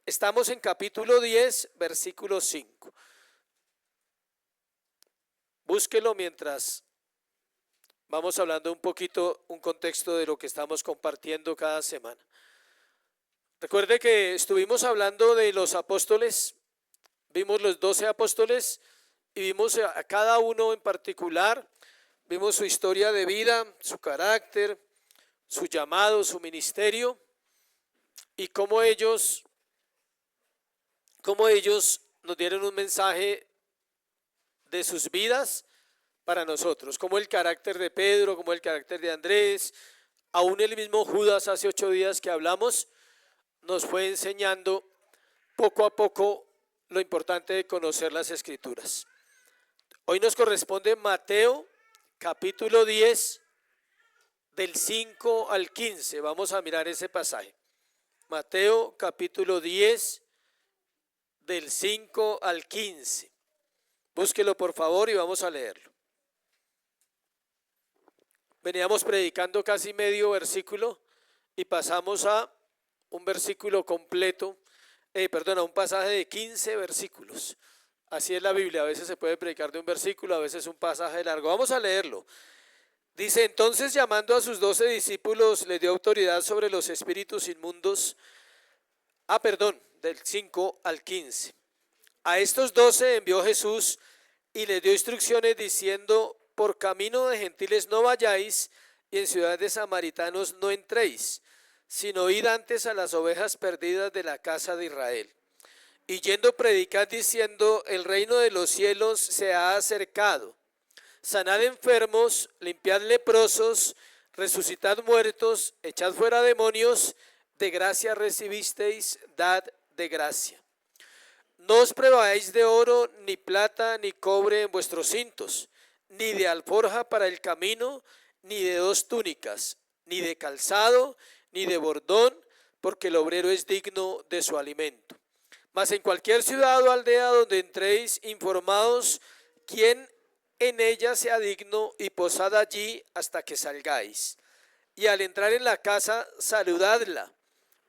Estamos en capítulo 10, versículo 5. Búsquelo mientras vamos hablando un poquito, un contexto de lo que estamos compartiendo cada semana. Recuerde que estuvimos hablando de los apóstoles, vimos los 12 apóstoles y vimos a cada uno en particular, vimos su historia de vida, su carácter, su llamado, su ministerio y cómo ellos nos dieron un mensaje de sus vidas para nosotros, como el carácter de Pedro, como el carácter de Andrés, aún el mismo Judas hace 8 días que hablamos, nos fue enseñando poco a poco lo importante de conocer las Escrituras. Hoy nos corresponde Mateo capítulo 10 del 5 al 15, vamos a mirar ese pasaje. Mateo capítulo 10 del 5 al 15. Búsquelo por favor y vamos a leerlo. Veníamos predicando casi medio versículo y pasamos a un versículo completo, a un pasaje de 15 versículos. Así es la Biblia, a veces se puede predicar de un versículo, a veces un pasaje largo. Vamos a leerlo. Dice, entonces llamando a sus 12 discípulos, les dio autoridad sobre los espíritus inmundos. Del 5 al 15. A estos 12 envió Jesús y les dio instrucciones diciendo, por camino de gentiles no vayáis y en ciudades de samaritanos no entréis, sino id antes a las ovejas perdidas de la casa de Israel. Y yendo predicad diciendo, el reino de los cielos se ha acercado. Sanad enfermos, limpiad leprosos, resucitad muertos, echad fuera demonios, de gracia recibisteis, dad de gracia. No os prevaéis de oro, ni plata, ni cobre en vuestros cintos, ni de alforja para el camino, ni de 2 túnicas, ni de calzado, ni de bordón, porque el obrero es digno de su alimento. Mas en cualquier ciudad o aldea donde entréis, informados quién en ella sea digno y posad allí hasta que salgáis. Y al entrar en la casa, saludadla.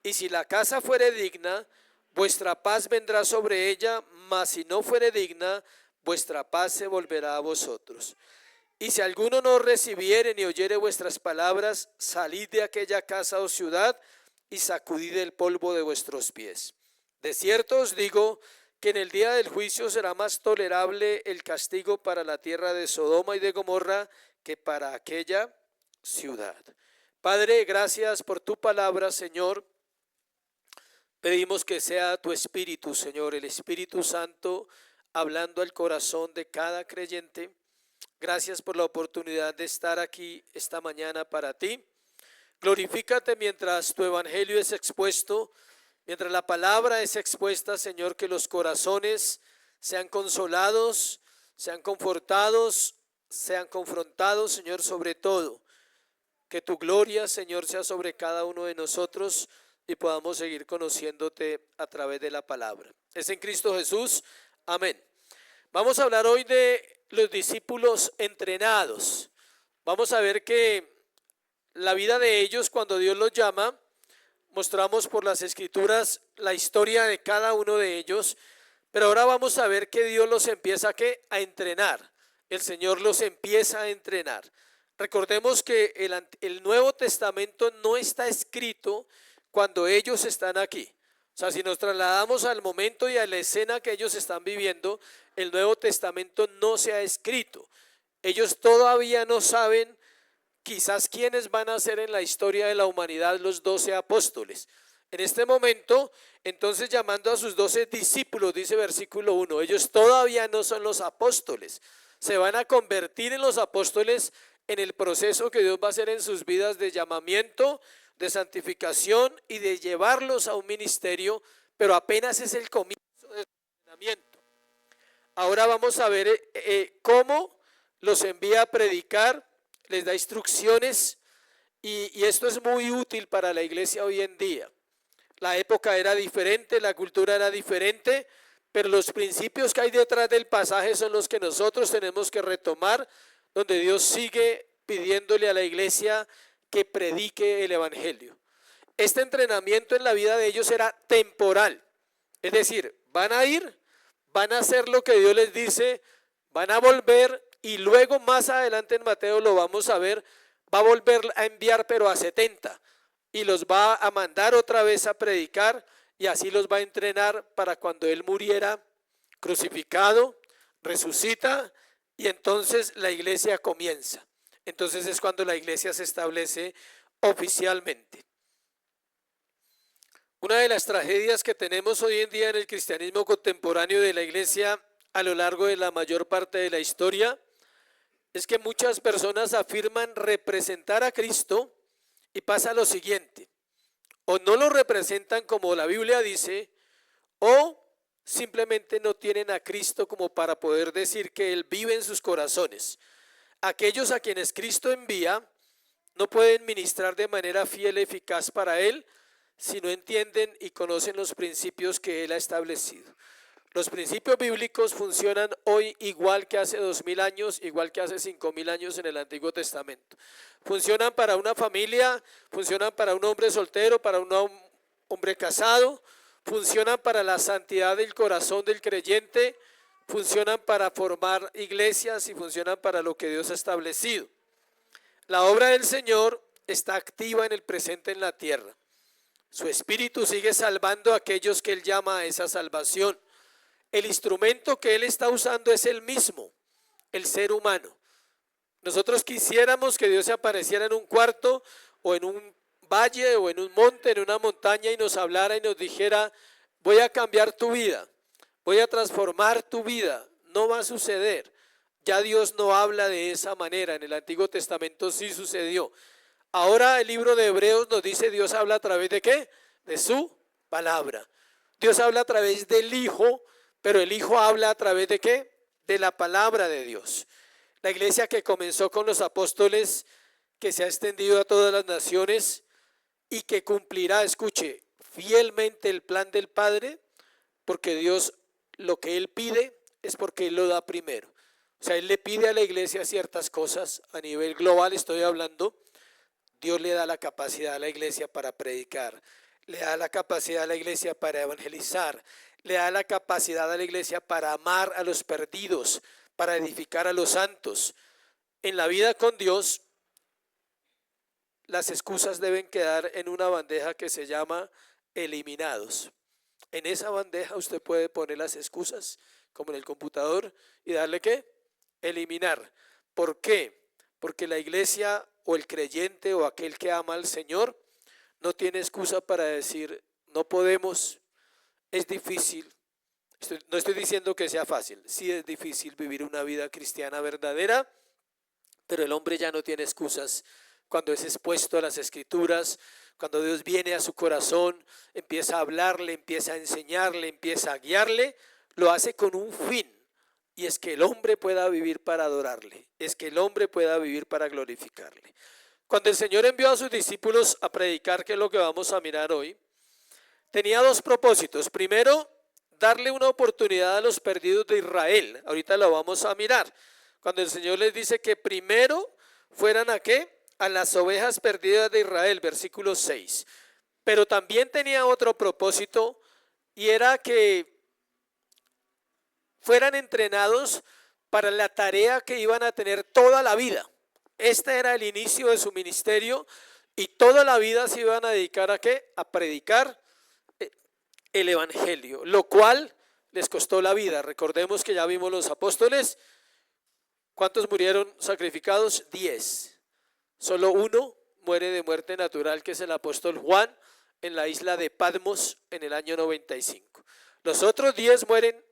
Y si la casa fuere digna, vuestra paz vendrá sobre ella, mas si no fuere digna, vuestra paz se volverá a vosotros. Y si alguno no recibiere ni oyere vuestras palabras, salid de aquella casa o ciudad y sacudid el polvo de vuestros pies. De cierto os digo que en el día del juicio será más tolerable el castigo para la tierra de Sodoma y de Gomorra que para aquella ciudad. Padre, gracias por tu palabra, Señor. Pedimos que sea tu Espíritu, Señor, el Espíritu Santo, hablando al corazón de cada creyente. Gracias por la oportunidad de estar aquí esta mañana para ti. Glorifícate mientras tu evangelio es expuesto, mientras la palabra es expuesta, Señor, que los corazones sean consolados, sean confortados, sean confrontados, Señor, sobre todo. Que tu gloria, Señor, sea sobre cada uno de nosotros y podamos seguir conociéndote a través de la palabra. Es en Cristo Jesús. Amén. Vamos a hablar hoy de los discípulos entrenados. Vamos a ver que la vida de ellos, cuando Dios los llama, mostramos por las Escrituras la historia de cada uno de ellos, pero ahora vamos a ver que Dios los empieza a entrenar. El Señor los empieza a entrenar. Recordemos que el Nuevo Testamento no está escrito cuando ellos están aquí. O sea, si nos trasladamos al momento y a la escena que ellos están viviendo, el Nuevo Testamento no se ha escrito. Ellos todavía no saben quizás quiénes van a ser en la historia de la humanidad los 12 apóstoles. En este momento, entonces llamando a sus 12 discípulos, dice versículo 1, ellos todavía no son los apóstoles. Se van a convertir en los apóstoles en el proceso que Dios va a hacer en sus vidas de llamamiento, de santificación y de llevarlos a un ministerio, pero apenas es el comienzo del entrenamiento. Ahora vamos a ver cómo los envía a predicar, les da instrucciones y esto es muy útil para la iglesia hoy en día. La época era diferente, la cultura era diferente, pero los principios que hay detrás del pasaje son los que nosotros tenemos que retomar, donde Dios sigue pidiéndole a la iglesia que predique el evangelio. Este entrenamiento en la vida de ellos era temporal. Es decir, van a ir, van a hacer lo que Dios les dice, van a volver y luego más adelante en Mateo lo vamos a ver, va a volver a enviar pero a 70 y los va a mandar otra vez a predicar y así los va a entrenar para cuando Él muriera crucificado, resucita y entonces la iglesia comienza. Entonces es cuando la iglesia se establece oficialmente. Una de las tragedias que tenemos hoy en día en el cristianismo contemporáneo de la iglesia a lo largo de la mayor parte de la historia es que muchas personas afirman representar a Cristo y pasa lo siguiente: o no lo representan como la Biblia dice, o simplemente no tienen a Cristo como para poder decir que Él vive en sus corazones. Aquellos a quienes Cristo envía no pueden ministrar de manera fiel y eficaz para Él si no entienden y conocen los principios que Él ha establecido. Los principios bíblicos funcionan hoy igual que hace 2000 años, igual que hace 5000 años en el Antiguo Testamento. Funcionan para una familia, funcionan para un hombre soltero, para un hombre casado, funcionan para la santidad del corazón del creyente, funcionan para formar iglesias y funcionan para lo que Dios ha establecido. La obra del Señor está activa en el presente en la tierra. Su espíritu sigue salvando a aquellos que Él llama a esa salvación. El instrumento que Él está usando es el mismo, el ser humano. Nosotros quisiéramos que Dios se apareciera en un cuarto o en un valle o en un monte, en una montaña y nos hablara y nos dijera: voy a cambiar tu vida, voy a transformar tu vida. No va a suceder. Ya Dios no habla de esa manera. En el Antiguo Testamento sí sucedió. Ahora el libro de Hebreos nos dice: Dios habla a través de ¿qué? De su palabra. Dios habla a través del Hijo, pero el Hijo habla a través de ¿qué? De la palabra de Dios. La iglesia que comenzó con los apóstoles, que se ha extendido a todas las naciones y que cumplirá, escuche, fielmente el plan del Padre, porque Dios lo que Él pide es porque Él lo da primero. O sea, Él le pide a la iglesia ciertas cosas, a nivel global estoy hablando. Dios le da la capacidad a la iglesia para predicar, le da la capacidad a la iglesia para evangelizar, le da la capacidad a la iglesia para amar a los perdidos, para edificar a los santos. En la vida con Dios, las excusas deben quedar en una bandeja que se llama eliminados. En esa bandeja usted puede poner las excusas, como en el computador, y darle ¿qué? Eliminar. ¿Por qué? Porque la iglesia o el creyente o aquel que ama al Señor no tiene excusa para decir: no podemos, es difícil. No estoy diciendo que sea fácil, sí es difícil vivir una vida cristiana verdadera, pero el hombre ya no tiene excusas cuando es expuesto a las Escrituras, cuando Dios viene a su corazón, empieza a hablarle, empieza a enseñarle, empieza a guiarle, lo hace con un fin, y es que el hombre pueda vivir para adorarle, es que el hombre pueda vivir para glorificarle. Cuando el Señor envió a sus discípulos a predicar, que es lo que vamos a mirar hoy, tenía dos propósitos. Primero, darle una oportunidad a los perdidos de Israel. Ahorita lo vamos a mirar. Cuando el Señor les dice que primero fueran ¿a qué? A las ovejas perdidas de Israel, versículo 6. Pero también tenía otro propósito, y era que fueran entrenados para la tarea que iban a tener toda la vida. Este era el inicio de su ministerio y toda la vida se iban a dedicar ¿a qué? A predicar el evangelio, lo cual les costó la vida. Recordemos que ya vimos los apóstoles. ¿Cuántos murieron sacrificados? 10. Solo uno muere de muerte natural, que es el apóstol Juan, en la isla de Patmos en el año 95. Los otros 10 mueren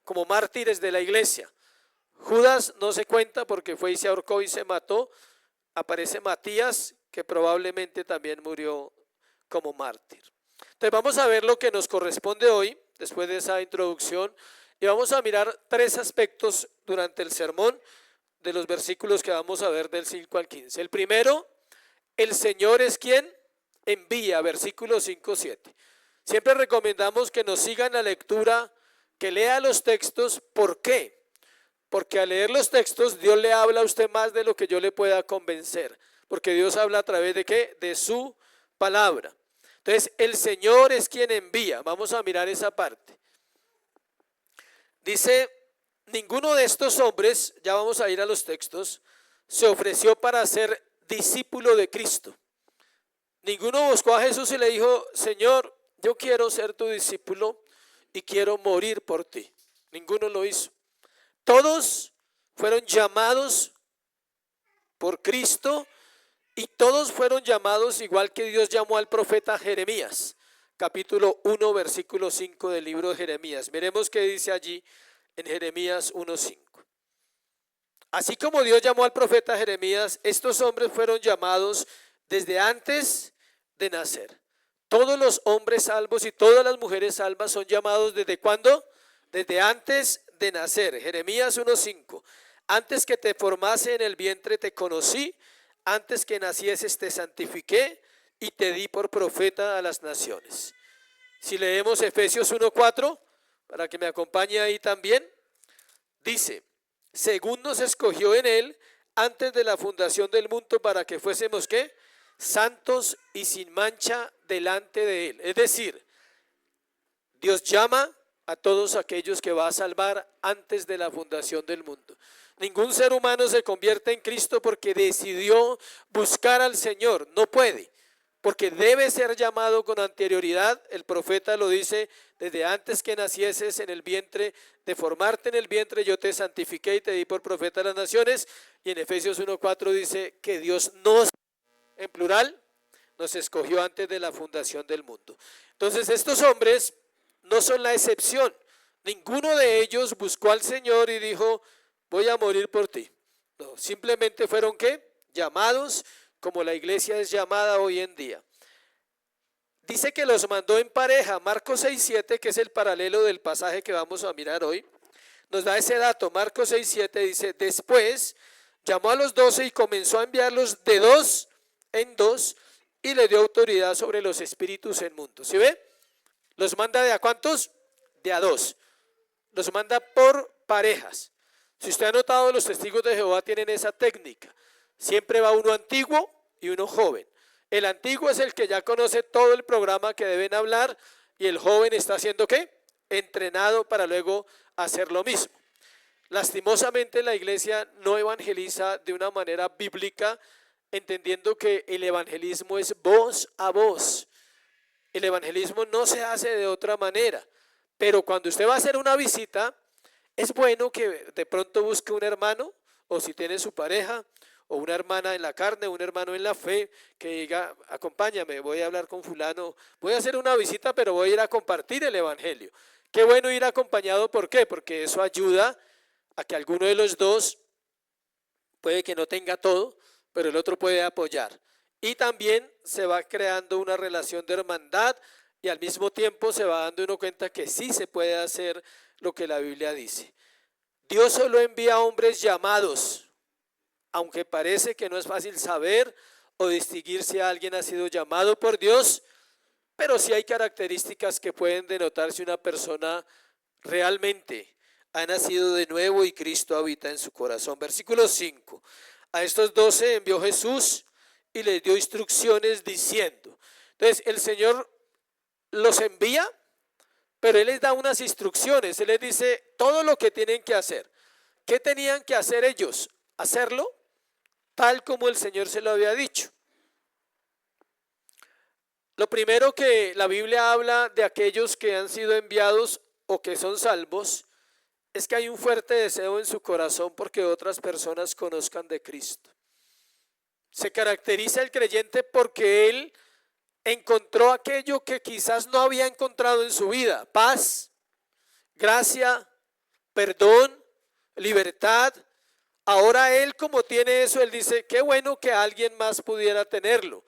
como mártires de la iglesia. Judas no se cuenta porque fue y se ahorcó y se mató. Aparece Matías, que probablemente también murió como mártir. Entonces vamos a ver lo que nos corresponde hoy, después de esa introducción, y vamos a mirar tres aspectos durante el sermón de los versículos que vamos a ver del 5 al 15. El primero, el Señor es quien envía, versículos 5-7. Siempre recomendamos que nos sigan la lectura, que lea los textos. ¿Por qué? Porque al leer los textos Dios le habla a usted más de lo que yo le pueda convencer, porque Dios habla a través de ¿qué? De su palabra. Entonces, el Señor es quien envía. Vamos a mirar esa parte. Dice, ninguno de estos hombres, ya vamos a ir a los textos, se ofreció para ser discípulo de Cristo. Ninguno buscó a Jesús y le dijo, Señor, yo quiero ser tu discípulo y quiero morir por ti. Ninguno lo hizo. Todos fueron llamados por Cristo y todos fueron llamados igual que Dios llamó al profeta Jeremías. Capítulo 1, versículo 5 del libro de Jeremías. Miremos qué dice allí en Jeremías 1:5. Así como Dios llamó al profeta Jeremías, estos hombres fueron llamados desde antes de nacer. Todos los hombres salvos y todas las mujeres salvas son llamados ¿desde cuándo? Desde antes de nacer. Jeremías 1:5. Antes que te formase en el vientre te conocí, antes que nacieses te santifiqué y te di por profeta a las naciones. Si leemos Efesios 1:4, para que me acompañe ahí también, dice, según nos escogió en él antes de la fundación del mundo para que fuésemos ¿qué? Santos y sin mancha delante de él. Es decir, Dios llama a todos aquellos que va a salvar antes de la fundación del mundo. Ningún ser humano se convierte en Cristo porque decidió buscar al Señor. No puede, porque debe ser llamado con anterioridad. El profeta lo dice, desde antes que nacieses en el vientre, de formarte en el vientre, yo te santifiqué y te di por profeta a las naciones. Y en Efesios 1:4 dice que Dios nos, en plural, nos escogió antes de la fundación del mundo. Entonces estos hombres no son la excepción. Ninguno de ellos buscó al Señor y dijo, voy a morir por ti. No, simplemente fueron ¿qué? Llamados, como la iglesia es llamada hoy en día. Dice que los mandó en pareja. Marcos 6:7, que es el paralelo del pasaje que vamos a mirar hoy, nos da ese dato. Marcos 6:7 dice, después llamó a los 12 y comenzó a enviarlos de 2 en 2 y le dio autoridad sobre los espíritus inmundos. ¿Sí ve? Los manda ¿de a cuántos? De a 2. Los manda por parejas. Si usted ha notado, los testigos de Jehová tienen esa técnica. Siempre va uno antiguo y uno joven. El antiguo es el que ya conoce todo el programa que deben hablar y el joven está haciendo ¿qué? Entrenado para luego hacer lo mismo. Lastimosamente la iglesia no evangeliza de una manera bíblica, entendiendo que el evangelismo es voz a voz. El evangelismo no se hace de otra manera, pero cuando usted va a hacer una visita, es bueno que de pronto busque un hermano, o si tiene su pareja, o una hermana en la carne, un hermano en la fe, que diga, acompáñame, voy a hablar con fulano, voy a hacer una visita, pero voy a ir a compartir el evangelio. Qué bueno ir acompañado, ¿por qué? Porque eso ayuda a que alguno de los dos, puede que no tenga todo, pero el otro puede apoyar. Y también se va creando una relación de hermandad y al mismo tiempo se va dando uno cuenta que sí se puede hacer lo que la Biblia dice. Dios solo envía hombres llamados, aunque parece que no es fácil saber o distinguir si alguien ha sido llamado por Dios, pero sí hay características que pueden denotar si una persona realmente ha nacido de nuevo y Cristo habita en su corazón. Versículo 5. A estos 12 envió Jesús y les dio instrucciones diciendo. Entonces el Señor los envía, pero Él les da unas instrucciones. Él les dice todo lo que tienen que hacer. ¿Qué tenían que hacer ellos? Hacerlo tal como el Señor se lo había dicho. Lo primero que la Biblia habla de aquellos que han sido enviados o que son salvos, es que hay un fuerte deseo en su corazón porque otras personas conozcan de Cristo. Se caracteriza el creyente porque él encontró aquello que quizás no había encontrado en su vida: paz, gracia, perdón, libertad. Ahora él, como tiene eso, él dice, qué bueno que alguien más pudiera tenerlo.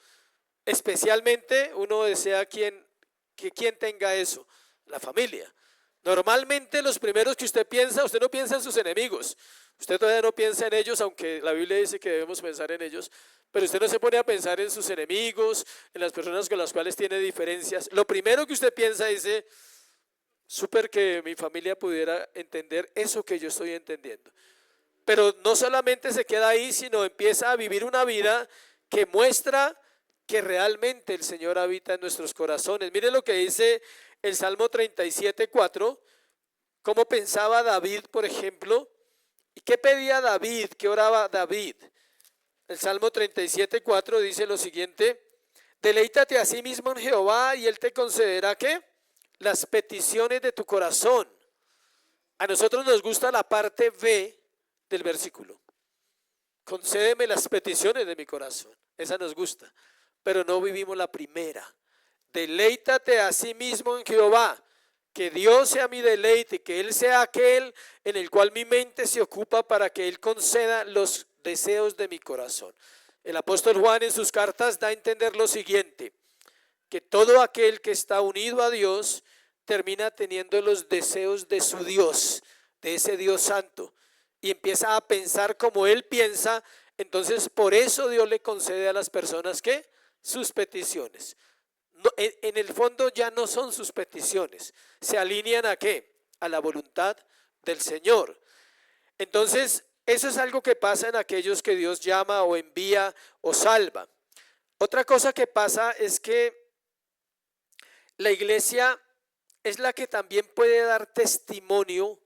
Especialmente uno desea que quien tenga eso, la familia. Normalmente los primeros que usted no piensa en sus enemigos. Usted todavía no piensa en ellos, aunque la Biblia dice que debemos pensar en ellos. Pero usted no se pone a pensar en sus enemigos, en las personas con las cuales tiene diferencias. Lo primero que usted piensa dice, súper que mi familia pudiera entender eso que yo estoy entendiendo. Pero no solamente se queda ahí, sino empieza a vivir una vida que muestra que realmente el Señor habita en nuestros corazones. Mire lo que dice el Salmo 37:4, cómo pensaba David, por ejemplo, y qué pedía David, qué oraba David. El Salmo 37:4 dice lo siguiente: deleítate a sí mismo en Jehová y Él te concederá ¿qué? Las peticiones de tu corazón. A nosotros nos gusta la parte B del versículo. Concédeme las peticiones de mi corazón. Esa nos gusta, pero no vivimos la primera. Deleítate a sí mismo en Jehová. Que Dios sea mi deleite, que Él sea aquel en el cual mi mente se ocupa para que Él conceda los deseos de mi corazón. El apóstol Juan en sus cartas da a entender lo siguiente: que todo aquel que está unido a Dios termina teniendo los deseos de su Dios, de ese Dios santo, y empieza a pensar como Él piensa. Entonces por eso Dios le concede a las personas ¿qué? Sus peticiones. No, en el fondo ya no son sus peticiones, se alinean ¿a qué? A la voluntad del Señor. Entonces eso es algo que pasa en aquellos que Dios llama o envía o salva. Otra cosa que pasa es que la iglesia es la que también puede dar testimonio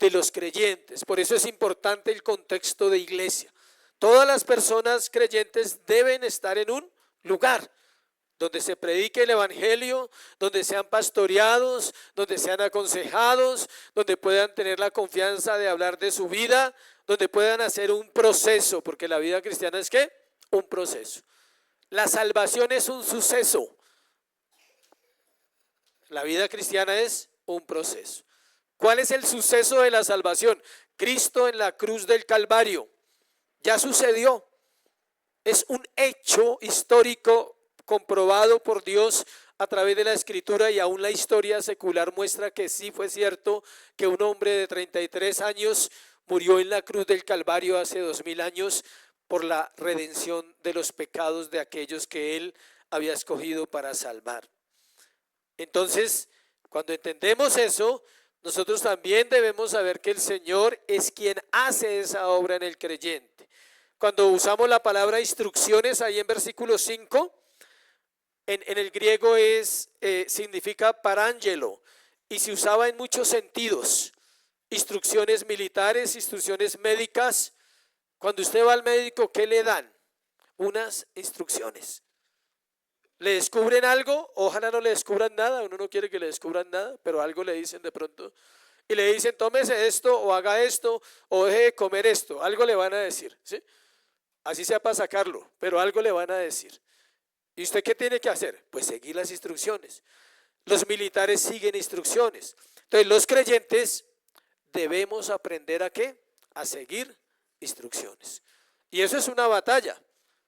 de los creyentes. Por eso es importante el contexto de iglesia. Todas las personas creyentes deben estar en un lugar donde se predique el evangelio, donde sean pastoreados, donde sean aconsejados, donde puedan tener la confianza de hablar de su vida, donde puedan hacer un proceso, porque la vida cristiana es ¿qué? Un proceso. La salvación es un suceso. La vida cristiana es un proceso. ¿Cuál es el suceso de la salvación? Cristo en la cruz del Calvario. Ya sucedió. Es un hecho histórico comprobado por Dios a través de la Escritura, y aún la historia secular muestra que sí fue cierto que un hombre de 33 años murió en la cruz del Calvario hace 2000 años por la redención de los pecados de aquellos que Él había escogido para salvar. Entonces, cuando entendemos eso, nosotros también debemos saber que el Señor es quien hace esa obra en el creyente. Cuando usamos la palabra instrucciones ahí en versículo 5, en el griego significa parángelo, y se usaba en muchos sentidos. Instrucciones militares, instrucciones médicas. Cuando usted va al médico, ¿qué le dan? Unas instrucciones. ¿Le descubren algo? Ojalá no le descubran nada. Uno no quiere que le descubran nada, pero algo le dicen de pronto. Y le dicen, tómese esto, o haga esto, o deje de comer esto. Algo le van a decir, ¿sí? Así sea para sacarlo, pero algo le van a decir. ¿Y usted qué tiene que hacer? Pues seguir las instrucciones. Los militares siguen instrucciones. Entonces los creyentes debemos aprender ¿a qué? A seguir instrucciones. Y eso es una batalla,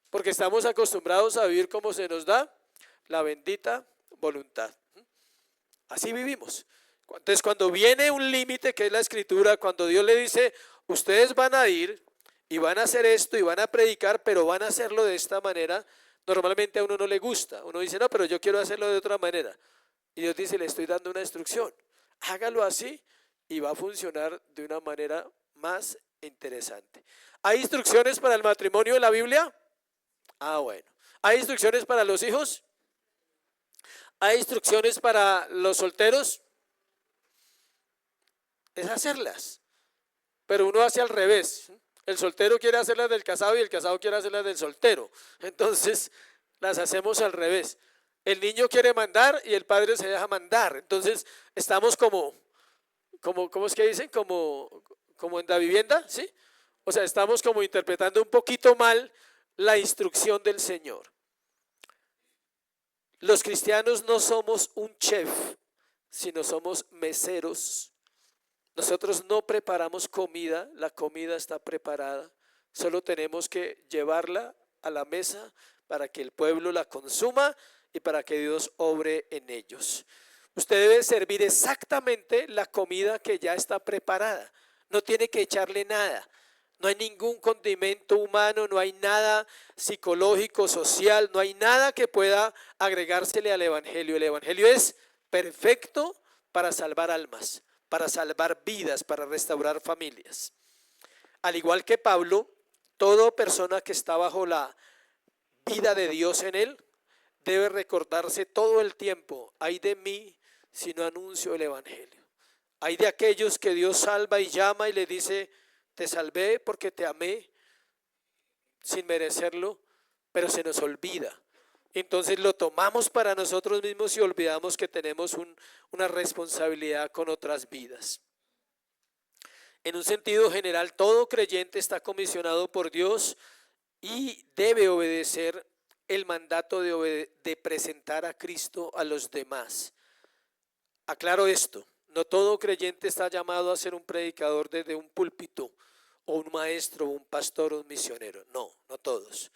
porque estamos acostumbrados a vivir como se nos da la bendita voluntad. Así vivimos. Entonces cuando viene un límite que es la Escritura, cuando Dios le dice, ustedes van a ir y van a hacer esto y van a predicar, pero van a hacerlo de esta manera, normalmente a uno no le gusta. Uno dice, no, pero yo quiero hacerlo de otra manera. Y Dios dice, le estoy dando una instrucción. Hágalo así y va a funcionar de una manera más interesante. ¿Hay instrucciones para el matrimonio en la Biblia? Ah, bueno. ¿Hay instrucciones para los hijos? ¿Hay instrucciones para los solteros? Es hacerlas. Pero uno hace al revés. El soltero quiere hacerlas del casado y el casado quiere hacerlas del soltero. Entonces las hacemos al revés. El niño quiere mandar y el padre se deja mandar. Entonces estamos ¿cómo es que dicen? Como en la vivienda, ¿sí? O sea, estamos como interpretando un poquito mal la instrucción del Señor. Los cristianos no somos un chef, sino somos meseros. Nosotros no preparamos comida, la comida está preparada. Solo tenemos que llevarla a la mesa para que el pueblo la consuma y para que Dios obre en ellos. Usted debe servir exactamente la comida que ya está preparada. No tiene que echarle nada. No hay ningún condimento humano, no hay nada psicológico, social, no hay nada que pueda agregársele al Evangelio. El Evangelio es perfecto para salvar almas, para salvar vidas, para restaurar familias. Al igual que Pablo, toda persona que está bajo la vida de Dios en él, debe recordarse todo el tiempo: ay de mí si no anuncio el evangelio. Hay de aquellos que Dios salva y llama y le dice: te salvé porque te amé sin merecerlo, pero se nos olvida. Entonces lo tomamos para nosotros mismos y olvidamos que tenemos una responsabilidad con otras vidas. En un sentido general, todo creyente está comisionado por Dios y debe obedecer el mandato de presentar a Cristo a los demás. Aclaro esto: no todo creyente está llamado a ser un predicador desde un púlpito, o un maestro, o un pastor, o un misionero. No, no todos.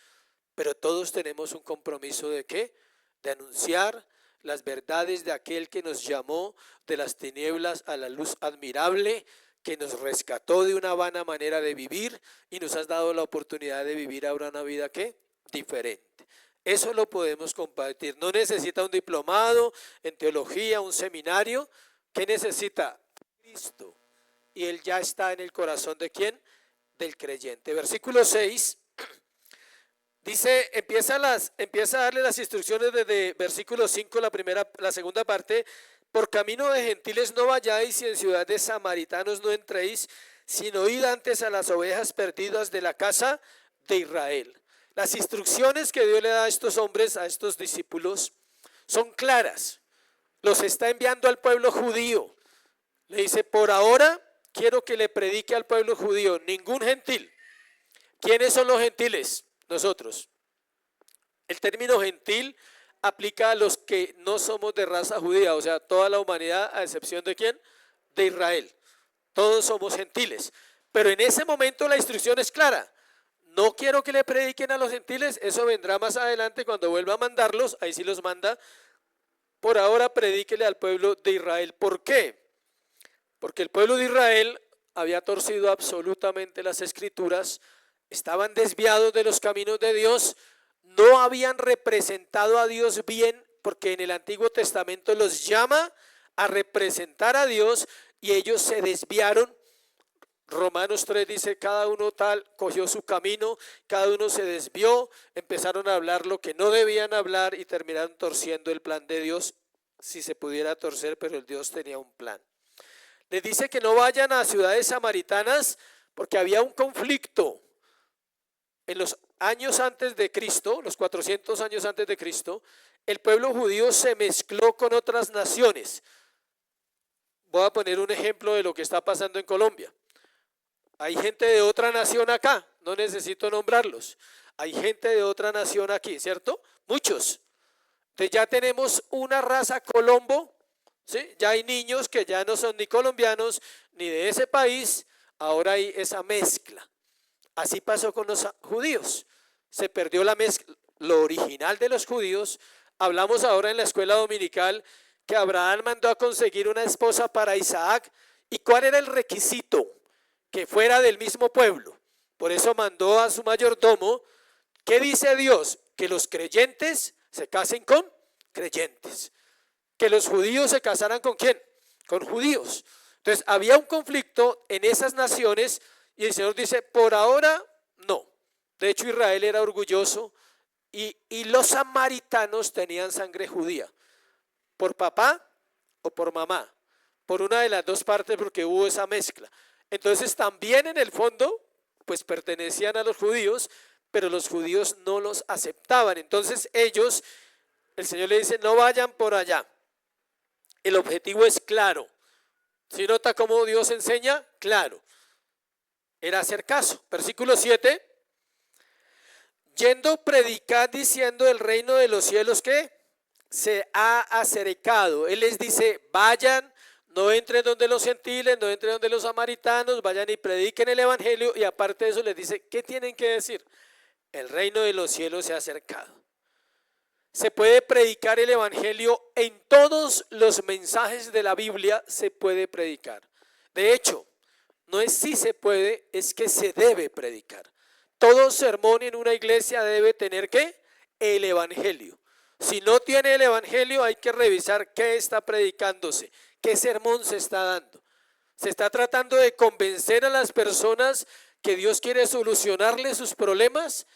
Pero todos tenemos un compromiso ¿de qué? De anunciar las verdades de aquel que nos llamó de las tinieblas a la luz admirable, que nos rescató de una vana manera de vivir y nos has dado la oportunidad de vivir ahora una vida ¿qué? Diferente. Eso lo podemos compartir. No necesita un diplomado en teología, un seminario. ¿Qué necesita? Cristo. Y Él ya está en el corazón ¿de quién? Del creyente. Versículo 6 dice, empieza a darle las instrucciones desde versículo 5, la segunda parte: por camino de gentiles no vayáis y en ciudad de samaritanos no entréis, sino id antes a las ovejas perdidas de la casa de Israel. Las instrucciones que Dios le da a estos hombres, a estos discípulos, son claras. Los está enviando al pueblo judío. Le dice: por ahora quiero que le predique al pueblo judío, ningún gentil. ¿Quiénes son los gentiles? Nosotros. El término gentil aplica a los que no somos de raza judía, o sea, toda la humanidad, a excepción ¿de quién? De Israel. Todos somos gentiles. Pero en ese momento la instrucción es clara: no quiero que le prediquen a los gentiles, eso vendrá más adelante cuando vuelva a mandarlos, ahí sí los manda. Por ahora predíquele al pueblo de Israel. ¿Por qué? Porque el pueblo de Israel había torcido absolutamente las escrituras, estaban desviados de los caminos de Dios, no habían representado a Dios bien, porque en el Antiguo Testamento los llama a representar a Dios y ellos se desviaron. Romanos 3 dice: cada uno tal cogió su camino, cada uno se desvió, empezaron a hablar lo que no debían hablar y terminaron torciendo el plan de Dios, si se pudiera torcer, pero el Dios tenía un plan. Les dice que no vayan a ciudades samaritanas porque había un conflicto. En los años antes de Cristo, los 400 años antes de Cristo, el pueblo judío se mezcló con otras naciones. Voy a poner un ejemplo de lo que está pasando en Colombia. Hay gente de otra nación acá, no necesito nombrarlos. Hay gente de otra nación aquí, ¿cierto? Muchos. Entonces ya tenemos una raza colombo. ¿Sí? Ya hay niños que ya no son ni colombianos ni de ese país, ahora hay esa mezcla. Así pasó con los judíos, se perdió la mezcla, lo original de los judíos. Hablamos ahora en la escuela dominical que Abraham mandó a conseguir una esposa para Isaac. ¿Y cuál era el requisito? Que fuera del mismo pueblo. Por eso mandó a su mayordomo. ¿Qué dice Dios? Que los creyentes se casen con creyentes. Que los judíos se casaran ¿con quién? Con judíos. Entonces había un conflicto en esas naciones y el Señor dice: por ahora no. De hecho, Israel era orgulloso y los samaritanos tenían sangre judía, por papá o por mamá, por una de las dos partes, porque hubo esa mezcla. Entonces también en el fondo pues pertenecían a los judíos, pero los judíos no los aceptaban. Entonces ellos, el Señor le dice: no vayan por allá. El objetivo es claro. ¿Sí nota cómo Dios enseña? Claro. Era hacer caso. Versículo 7. Yendo, predicad diciendo: el reino de los cielos ¿qué? Se ha acercado. Él les dice: vayan, no entren donde los gentiles, no entren donde los samaritanos, vayan y prediquen el evangelio. Y aparte de eso les dice: ¿qué tienen que decir? El reino de los cielos se ha acercado. Se puede predicar el evangelio en todos los mensajes de la Biblia, se puede predicar. De hecho, no es si se puede, es que se debe predicar. Todo sermón en una iglesia debe tener ¿qué? El evangelio. Si no tiene el evangelio, hay que revisar qué está predicándose, qué sermón se está dando. Se está tratando de convencer a las personas que Dios quiere solucionarles sus problemas,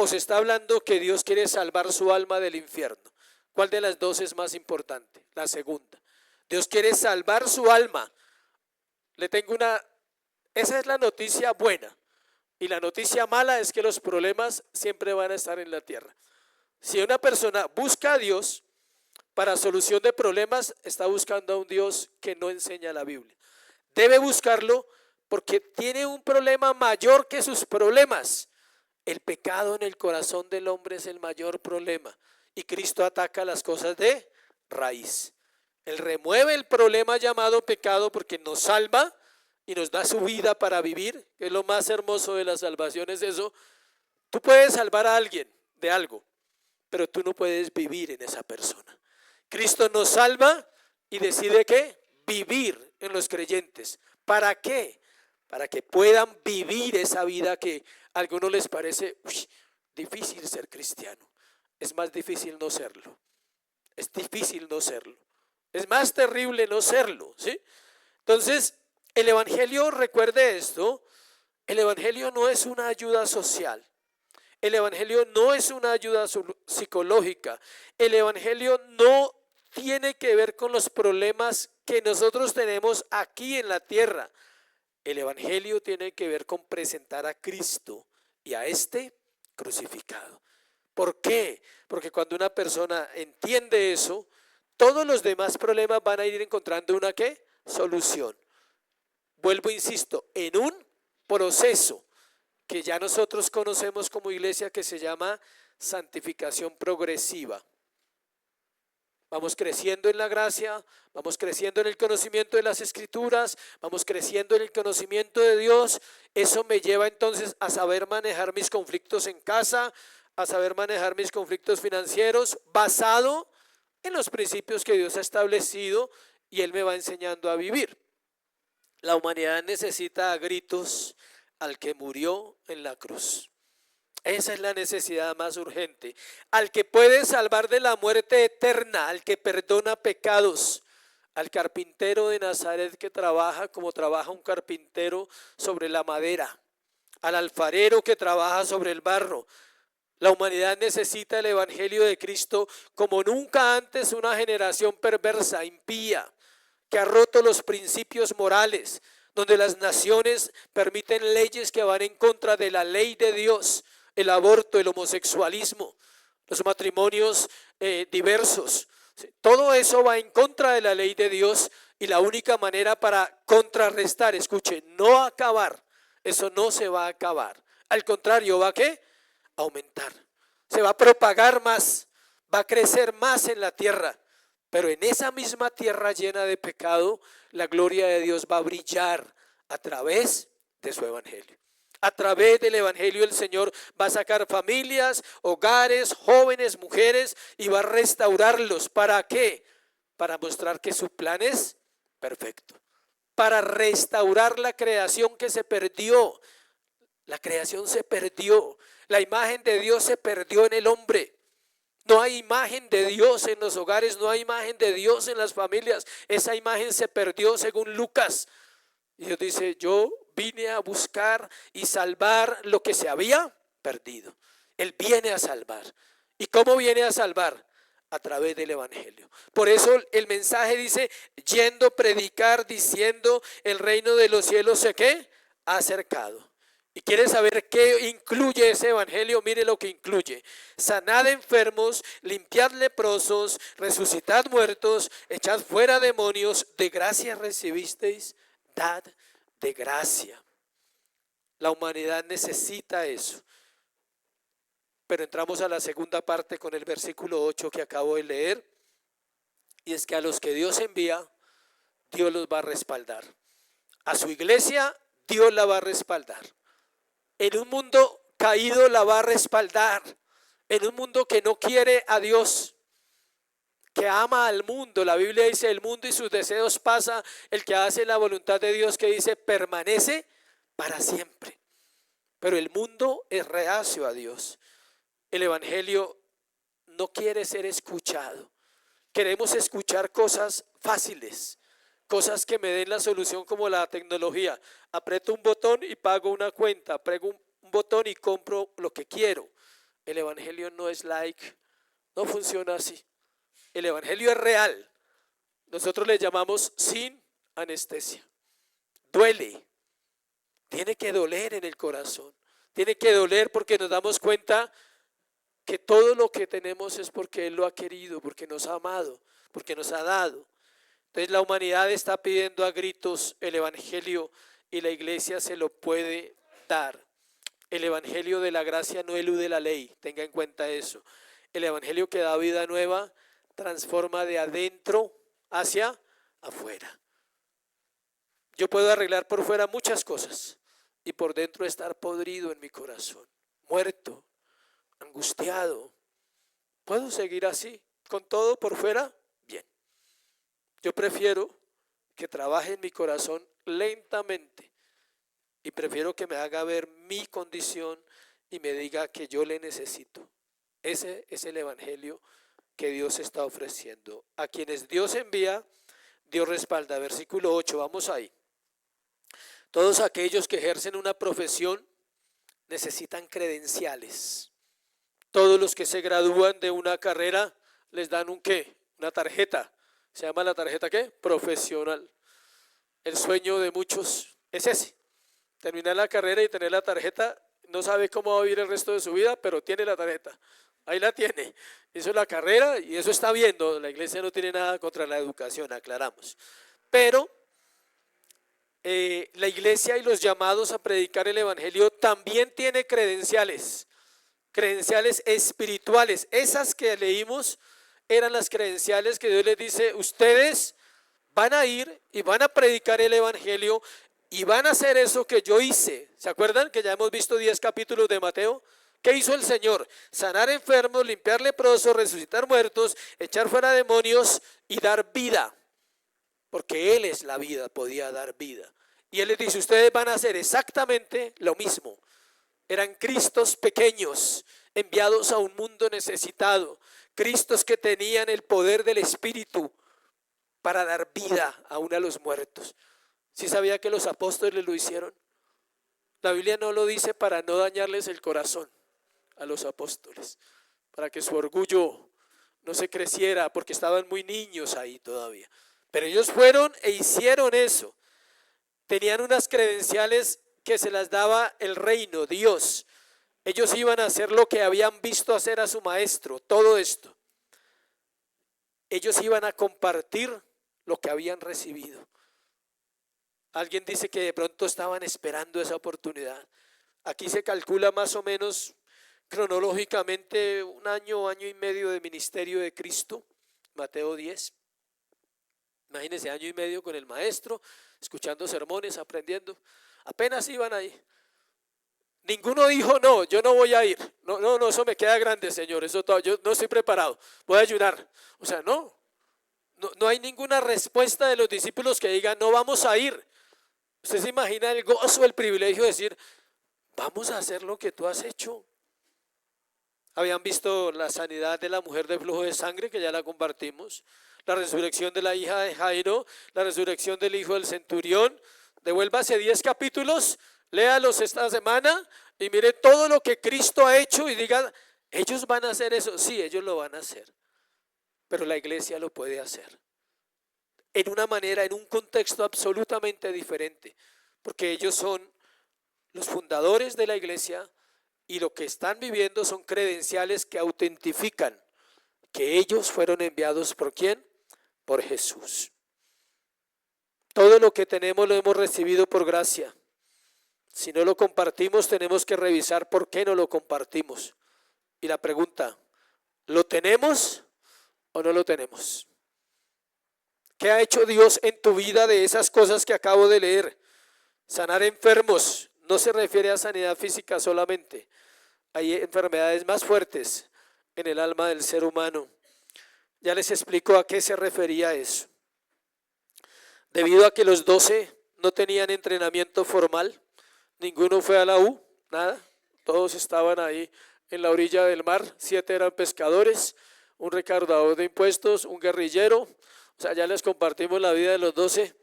o se está hablando que Dios quiere salvar su alma del infierno? ¿Cuál de las dos es más importante? La segunda. Dios quiere salvar su alma. Esa es la noticia buena. Y la noticia mala es que los problemas siempre van a estar en la tierra. Si una persona busca a Dios para solución de problemas, está buscando a un Dios que no enseña la Biblia. Debe buscarlo porque tiene un problema mayor que sus problemas. El pecado en el corazón del hombre es el mayor problema. Y Cristo ataca las cosas de raíz. Él remueve el problema llamado pecado porque nos salva y nos da su vida para vivir, que es lo más hermoso de la salvación, es eso. Tú puedes salvar a alguien de algo, pero tú no puedes vivir en esa persona. Cristo nos salva y decide ¿qué? Vivir en los creyentes. ¿Para qué? Para que puedan vivir esa vida que a algunos les parece difícil ser cristiano. Es más difícil no serlo. Es difícil no serlo. Es más terrible no serlo, ¿sí? Entonces, el evangelio, recuerde esto, el evangelio no es una ayuda social. El evangelio no es una ayuda psicológica. El evangelio no tiene que ver con los problemas que nosotros tenemos aquí en la tierra. El evangelio tiene que ver con presentar a Cristo y a este crucificado. ¿Por qué? Porque cuando una persona entiende eso, todos los demás problemas van a ir encontrando una ¿qué? Solución. Vuelvo, insisto, en un proceso que ya nosotros conocemos como iglesia que se llama santificación progresiva. Vamos creciendo en la gracia, vamos creciendo en el conocimiento de las Escrituras, vamos creciendo en el conocimiento de Dios. Eso me lleva entonces a saber manejar mis conflictos en casa, a saber manejar mis conflictos financieros, basado en los principios que Dios ha establecido y Él me va enseñando a vivir. La humanidad necesita a gritos al que murió en la cruz. Esa es la necesidad más urgente. Al que puede salvar de la muerte eterna, al que perdona pecados, al carpintero de Nazaret que trabaja como trabaja un carpintero sobre la madera, al alfarero que trabaja sobre el barro. La humanidad necesita el evangelio de Cristo como nunca antes. Una generación perversa, impía, que ha roto los principios morales, donde las naciones permiten leyes que van en contra de la ley de Dios, el aborto, el homosexualismo, los matrimonios diversos. Todo eso va en contra de la ley de Dios y la única manera para contrarrestar, escuche, no acabar, eso no se va a acabar. Al contrario, ¿va a qué? Aumentar. Se va a propagar más, va a crecer más en la tierra. Pero en esa misma tierra llena de pecado, la gloria de Dios va a brillar a través de su evangelio. A través del evangelio el Señor va a sacar familias, hogares, jóvenes, mujeres y va a restaurarlos. ¿Para qué? Para mostrar que su plan es perfecto. Para restaurar la creación que se perdió. La creación se perdió. La imagen de Dios se perdió en el hombre. No hay imagen de Dios en los hogares, no hay imagen de Dios en las familias. Esa imagen se perdió según Lucas. Y Dios dice, yo vine a buscar y salvar lo que se había perdido. Él viene a salvar. ¿Y cómo viene a salvar? A través del evangelio. Por eso el mensaje dice, yendo, predicar, diciendo, el reino de los cielos se ¿qué? Ha acercado. ¿Y quiere saber qué incluye ese evangelio? Mire lo que incluye: sanad enfermos, limpiad leprosos, resucitad muertos, echad fuera demonios, de gracia recibisteis, dad de gracia. La humanidad necesita eso. Pero entramos a la segunda parte con el versículo 8 que acabo de leer, y es que a los que Dios envía, Dios los va a respaldar. A su iglesia, Dios la va a respaldar. En un mundo caído la va a respaldar. En un mundo que no quiere a Dios, que ama al mundo. La Biblia dice, el mundo y sus deseos pasa, el que hace la voluntad de Dios, que dice, permanece para siempre. Pero el mundo es reacio a Dios. El evangelio no quiere ser escuchado. Queremos escuchar cosas fáciles, cosas que me den la solución como la tecnología. Aprieto un botón y pago una cuenta, aprieto un botón y compro lo que quiero. El evangelio no es like, no funciona así. El evangelio es real. Nosotros le llamamos sin anestesia. Duele. Tiene que doler en el corazón. Tiene que doler porque nos damos cuenta que todo lo que tenemos es porque Él lo ha querido, porque nos ha amado, porque nos ha dado. Entonces la humanidad está pidiendo a gritos el evangelio y la iglesia se lo puede dar. El evangelio de la gracia no elude la ley, tenga en cuenta eso. El evangelio que da vida nueva transforma de adentro hacia afuera. Yo puedo arreglar por fuera muchas cosas y por dentro estar podrido en mi corazón, muerto, angustiado. ¿Puedo seguir así, con todo por fuera? Bien. Yo prefiero que trabaje en mi corazón lentamente y prefiero que me haga ver mi condición y me diga que yo le necesito. Ese es el evangelio que Dios está ofreciendo. A quienes Dios envía, Dios respalda. Versículo 8, vamos ahí. Todos aquellos que ejercen una profesión necesitan credenciales. Todos los que se gradúan de una carrera les dan un ¿qué? Una tarjeta. ¿Se llama la tarjeta qué? Profesional. El sueño de muchos es ese. Terminar la carrera y tener la tarjeta. No sabe cómo va a vivir el resto de su vida, pero tiene la tarjeta. Ahí la tiene. Eso es la carrera y eso está bien. La iglesia no tiene nada contra la educación, aclaramos. Pero la iglesia y los llamados a predicar el evangelio también tiene credenciales espirituales. Esas que leímos eran las credenciales que Dios les dice: ustedes van a ir y van a predicar el evangelio y van a hacer eso que yo hice. ¿Se acuerdan que ya hemos visto 10 capítulos de Mateo? ¿Qué hizo el Señor? Sanar enfermos, limpiar leprosos, resucitar muertos, echar fuera demonios y dar vida. Porque Él es la vida, podía dar vida. Y Él les dice: ustedes van a hacer exactamente lo mismo. Eran Cristos pequeños, enviados a un mundo necesitado. Cristos que tenían el poder del Espíritu para dar vida aún a los muertos. ¿Sí sabía que los apóstoles lo hicieron? La Biblia no lo dice para no dañarles el corazón a los apóstoles, para que su orgullo no se creciera, porque estaban muy niños ahí todavía. Pero ellos fueron e hicieron eso. Tenían unas credenciales que se las daba el reino, Dios. Ellos iban a hacer lo que habían visto hacer a su maestro, todo esto. Ellos iban a compartir lo que habían recibido. Alguien dice que de pronto estaban esperando esa oportunidad. Aquí se calcula más o menos cronológicamente un año, año y medio de ministerio de Cristo, Mateo 10. Imagínense, año y medio con el maestro, escuchando sermones, aprendiendo. Apenas iban ahí. Ninguno dijo: no, yo no voy a ir. No, eso me queda grande, Señor. Eso todo, yo no estoy preparado. Voy a ayunar. O sea, no hay ninguna respuesta de los discípulos que digan: no vamos a ir. Usted se imagina el gozo, el privilegio de decir: vamos a hacer lo que tú has hecho. Habían visto la sanidad de la mujer de flujo de sangre, que ya la compartimos, la resurrección de la hija de Jairo, la resurrección del hijo del centurión. Devuélvase 10 capítulos, léalos esta semana y mire todo lo que Cristo ha hecho y diga: ellos van a hacer eso. Sí, ellos lo van a hacer, pero la iglesia lo puede hacer en una manera, en un contexto absolutamente diferente, porque ellos son los fundadores de la iglesia y lo que están viviendo son credenciales que autentifican que ellos fueron enviados ¿por quién? Por Jesús. Todo lo que tenemos lo hemos recibido por gracia. Si no lo compartimos, tenemos que revisar por qué no lo compartimos. Y la pregunta: ¿lo tenemos o no lo tenemos? ¿Qué ha hecho Dios en tu vida de esas cosas que acabo de leer? Sanar enfermos no se refiere a sanidad física solamente. Hay enfermedades más fuertes en el alma del ser humano. Ya les explico a qué se refería eso. Debido a que los 12 no tenían entrenamiento formal, ninguno fue a la U, nada. Todos estaban ahí en la orilla del mar. 7 eran pescadores, un recaudador de impuestos, un guerrillero. O sea, ya les compartimos la vida de los 12.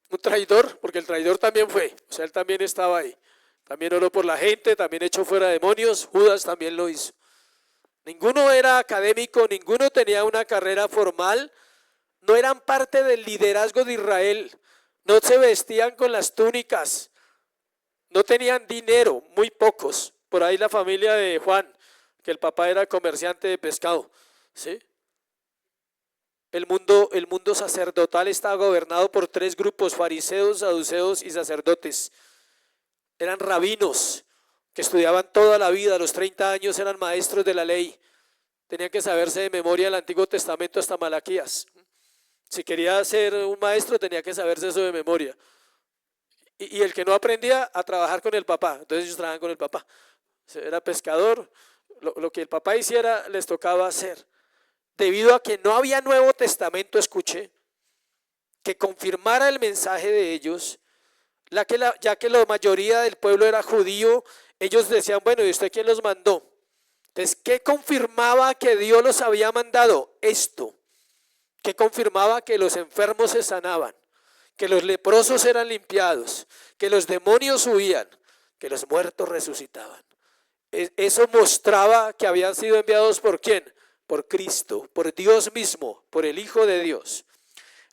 Un traidor, porque el traidor también fue. O sea, él también estaba ahí. También oró por la gente, también echó fuera demonios. Judas también lo hizo. Ninguno era académico, ninguno tenía una carrera formal, no eran parte del liderazgo de Israel, no se vestían con las túnicas, no tenían dinero, muy pocos. Por ahí la familia de Juan, que el papá era comerciante de pescado, ¿sí? El mundo sacerdotal estaba gobernado por tres grupos: fariseos, saduceos y sacerdotes. Eran rabinos que estudiaban toda la vida, a los 30 años eran maestros de la ley, tenían que saberse de memoria el Antiguo Testamento hasta Malaquías. Si quería ser un maestro tenía que saberse eso de memoria. Y el que no aprendía, a trabajar con el papá. Entonces ellos trabajaban con el papá. Era pescador, lo que el papá hiciera les tocaba hacer. Debido a que no había Nuevo Testamento, escuché, que confirmara el mensaje de ellos, ya que la mayoría del pueblo era judío, ellos decían, bueno, ¿y usted quién los mandó? Entonces, ¿qué confirmaba que Dios los había mandado? Esto. ¿Qué confirmaba? Que los enfermos se sanaban, que los leprosos eran limpiados, que los demonios huían, que los muertos resucitaban. Eso mostraba que habían sido enviados ¿por quién? Por Cristo, por Dios mismo, por el Hijo de Dios.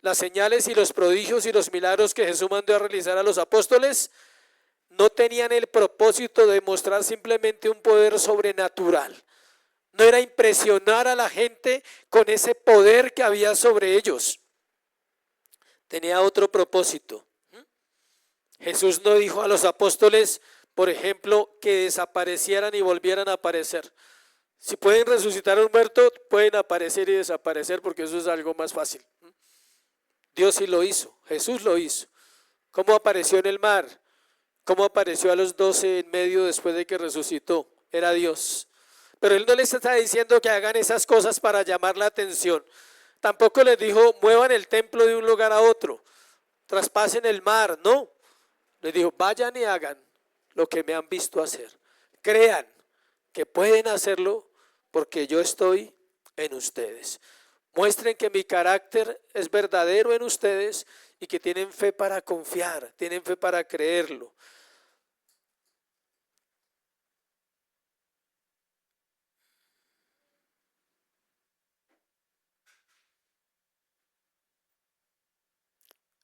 Las señales y los prodigios y los milagros que Jesús mandó a realizar a los apóstoles no tenían el propósito de mostrar simplemente un poder sobrenatural. No era impresionar a la gente con ese poder que había sobre ellos. Tenía otro propósito. Jesús no dijo a los apóstoles, por ejemplo, que desaparecieran y volvieran a aparecer. Si pueden resucitar a un muerto, pueden aparecer y desaparecer, porque eso es algo más fácil. Dios sí lo hizo, Jesús lo hizo. ¿Cómo apareció en el mar? ¿Cómo apareció a los 12 en medio después de que resucitó? Era Dios. Pero Él no les está diciendo que hagan esas cosas para llamar la atención. Tampoco les dijo, muevan el templo de un lugar a otro, traspasen el mar, no. Les dijo, vayan y hagan lo que me han visto hacer. Crean que pueden hacerlo porque yo estoy en ustedes. Muestren que mi carácter es verdadero en ustedes y que tienen fe para confiar, tienen fe para creerlo.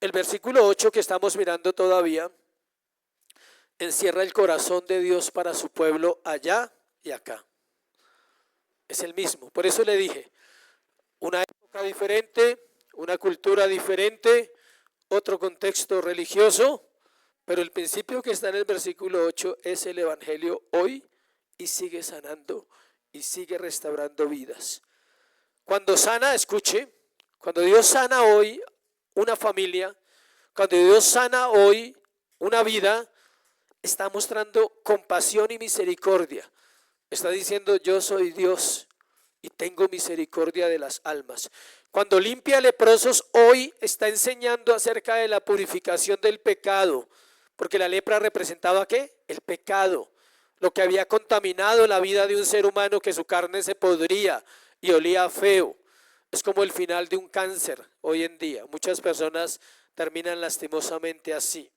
El versículo 8 que estamos mirando todavía encierra el corazón de Dios para su pueblo allá y acá. Es el mismo. Por eso le dije, una época diferente, una cultura diferente, otro contexto religioso, pero el principio que está en el versículo 8 es el evangelio hoy y sigue sanando y sigue restaurando vidas. Cuando sana, escuche, cuando Dios sana hoy una familia, cuando Dios sana hoy una vida, está mostrando compasión y misericordia. Está diciendo, yo soy Dios y tengo misericordia de las almas. Cuando limpia leprosos, hoy está enseñando acerca de la purificación del pecado, porque la lepra representaba ¿qué? El pecado, lo que había contaminado la vida de un ser humano, que su carne se podría y olía feo. Es como el final de un cáncer hoy en día. Muchas personas terminan lastimosamente así.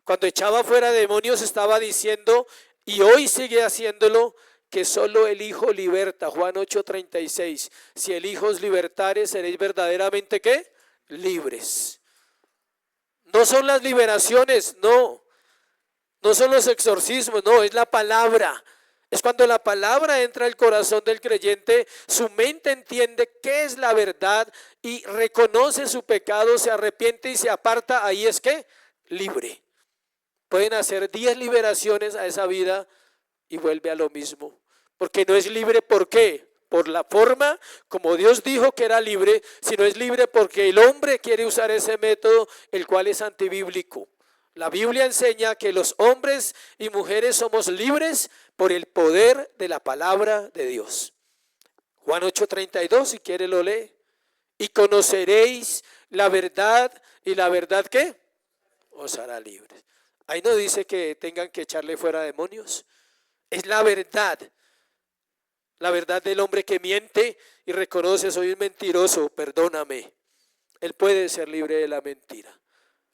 Cuando echaba fuera demonios estaba diciendo, y hoy sigue haciéndolo, que solo el Hijo liberta. Juan 8:36. Si el Hijo os libertare, seréis verdaderamente ¿qué? Libres. No son las liberaciones, no. No son los exorcismos, no, es la palabra. Es cuando la palabra entra al corazón del creyente, su mente entiende qué es la verdad y reconoce su pecado, se arrepiente y se aparta. Ahí es que libre. Pueden hacer 10 liberaciones a esa vida y vuelve a lo mismo. Porque no es libre, ¿por qué? Por la forma como Dios dijo que era libre, sino es libre porque el hombre quiere usar ese método, el cual es antibíblico. La Biblia enseña que los hombres y mujeres somos libres por el poder de la palabra de Dios. Juan 8:32, si quiere lo lee. Y conoceréis la verdad, y la verdad ¿qué? Os hará libres. Ahí no dice que tengan que echarle fuera demonios. Es la verdad del hombre que miente y reconoce, soy un mentiroso, perdóname. Él puede ser libre de la mentira.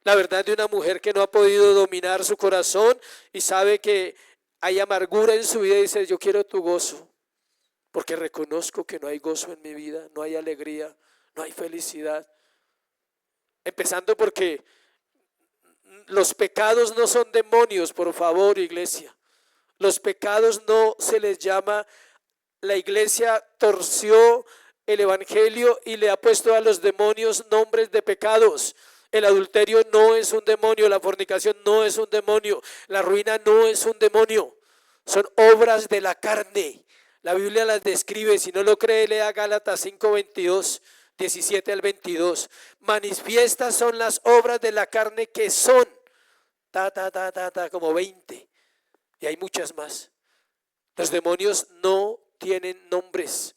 La verdad de una mujer que no ha podido dominar su corazón y sabe que hay amargura en su vida y dice, yo quiero tu gozo. porque reconozco que no hay gozo en mi vida, no hay alegría, no hay felicidad. Empezando porque los pecados no son demonios, por favor, iglesia. Los pecados no se les llama, la iglesia torció el evangelio y le ha puesto a los demonios nombres de pecados. El adulterio no es un demonio, la fornicación no es un demonio, la ruina no es un demonio, son obras de la carne. La Biblia las describe, si no lo cree, lea Gálatas 5:22, 17 al 22. Manifiestas son las obras de la carne que son, como 20, y hay muchas más. Los demonios no tienen nombres.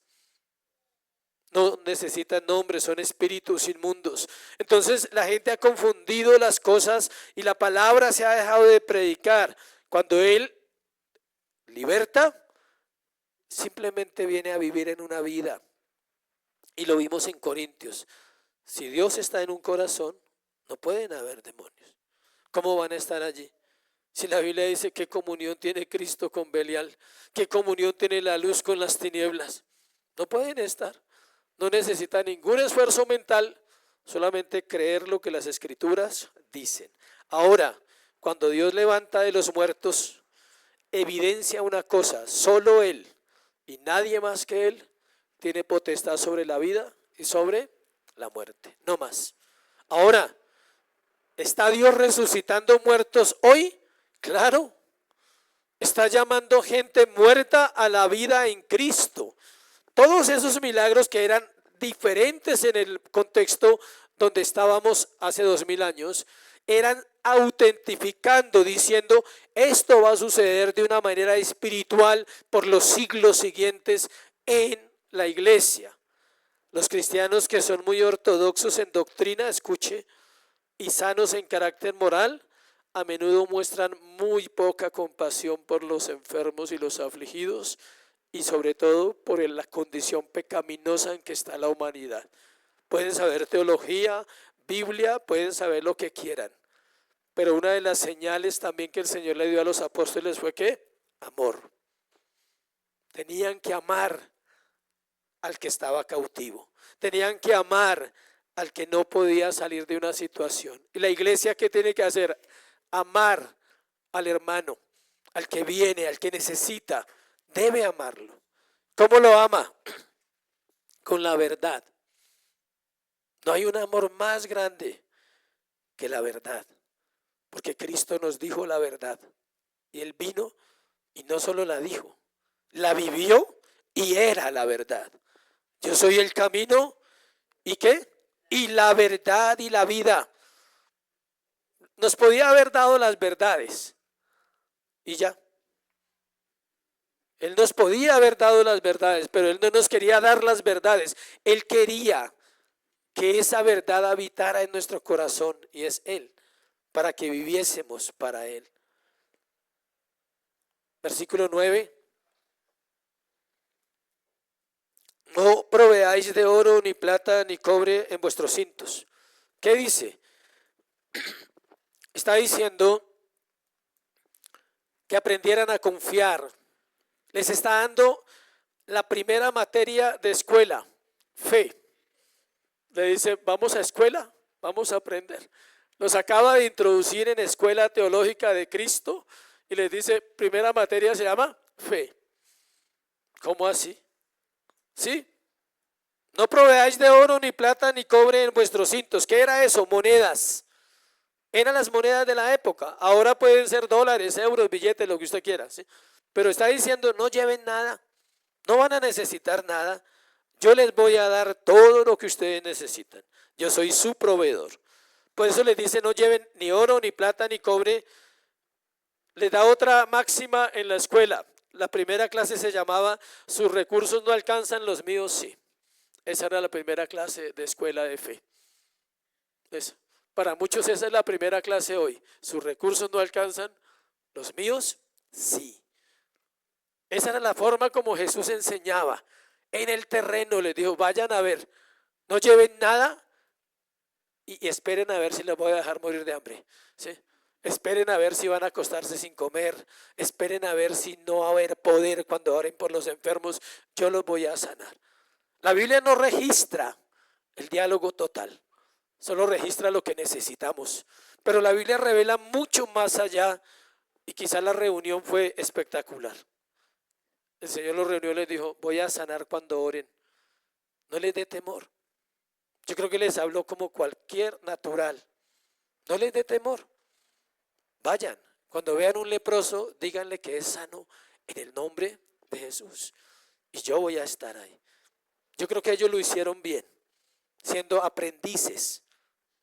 No necesitan nombres, son espíritus inmundos. Entonces la gente ha confundido las cosas y la palabra se ha dejado de predicar. Cuando Él liberta, simplemente viene a vivir en una vida. Y lo vimos en Corintios. Si Dios está en un corazón, no pueden haber demonios. ¿Cómo van a estar allí? Si la Biblia dice qué comunión tiene Cristo con Belial, qué comunión tiene la luz con las tinieblas. No pueden estar. No necesita ningún esfuerzo mental, solamente creer lo que las Escrituras dicen. Ahora, cuando Dios levanta de los muertos, evidencia una cosa: solo Él y nadie más que Él tiene potestad sobre la vida y sobre la muerte, no más. Ahora, ¿está Dios resucitando muertos hoy? Claro. Está llamando gente muerta a la vida en Cristo. Todos esos milagros que eran diferentes en el contexto donde estábamos hace 2000 años, eran autentificando, diciendo, esto va a suceder de una manera espiritual por los siglos siguientes en la iglesia. Los cristianos que son muy ortodoxos en doctrina, escuche, y sanos en carácter moral, a menudo muestran muy poca compasión por los enfermos y los afligidos, y sobre todo por la condición pecaminosa en que está la humanidad. Pueden saber teología, Biblia, pueden saber lo que quieran, pero una de las señales también que el Señor le dio a los apóstoles fue ¿qué? Amor. Tenían que amar al que estaba cautivo, tenían que amar al que no podía salir de una situación. Y la iglesia, ¿qué tiene que hacer? Amar al hermano, al que viene, al que necesita. Debe amarlo. ¿Cómo lo ama? Con la verdad. No hay un amor más grande que la verdad, porque Cristo nos dijo la verdad y Él vino y no solo la dijo, la vivió y era la verdad. Yo soy el camino y ¿qué? Y la verdad y la vida. Nos podía haber dado las verdades y ya. Él nos podía haber dado las verdades, pero Él no nos quería dar las verdades. Él quería que esa verdad habitara en nuestro corazón, y es Él, para que viviésemos para Él. Versículo 9. No proveáis de oro, ni plata, ni cobre en vuestros cintos. ¿Qué dice? Está diciendo que aprendieran a confiar. Les está dando la primera materia de escuela, fe. Le dice, vamos a escuela, vamos a aprender. Los acaba de introducir en escuela teológica de Cristo y les dice, primera materia se llama fe. ¿Cómo así? ¿Sí? No proveáis de oro, ni plata, ni cobre en vuestros cintos. ¿Qué era eso? Monedas. Eran las monedas de la época. Ahora pueden ser dólares, euros, billetes, lo que usted quiera, ¿sí? Pero está diciendo, no lleven nada, no van a necesitar nada. Yo les voy a dar todo lo que ustedes necesitan. Yo soy su proveedor. Por eso les dice, no lleven ni oro, ni plata, ni cobre. Les da otra máxima en la escuela. La primera clase se llamaba, sus recursos no alcanzan, los míos sí. Esa era la primera clase de escuela de fe. Eso. Para muchos esa es la primera clase hoy. Sus recursos no alcanzan, los míos sí. Esa era la forma como Jesús enseñaba. En el terreno les dijo, vayan a ver, no lleven nada y esperen a ver si les voy a dejar morir de hambre. ¿Sí? Esperen a ver si van a acostarse sin comer. Esperen a ver si no va a haber poder cuando oren por los enfermos. Yo los voy a sanar. La Biblia no registra el diálogo total, solo registra lo que necesitamos. Pero la Biblia revela mucho más allá y quizá la reunión fue espectacular. El Señor los reunió y les dijo, voy a sanar cuando oren. No les dé temor. Yo creo que les habló como cualquier natural. No les dé temor. Vayan, cuando vean un leproso, díganle que es sano en el nombre de Jesús. Y yo voy a estar ahí. Yo creo que ellos lo hicieron bien, siendo aprendices.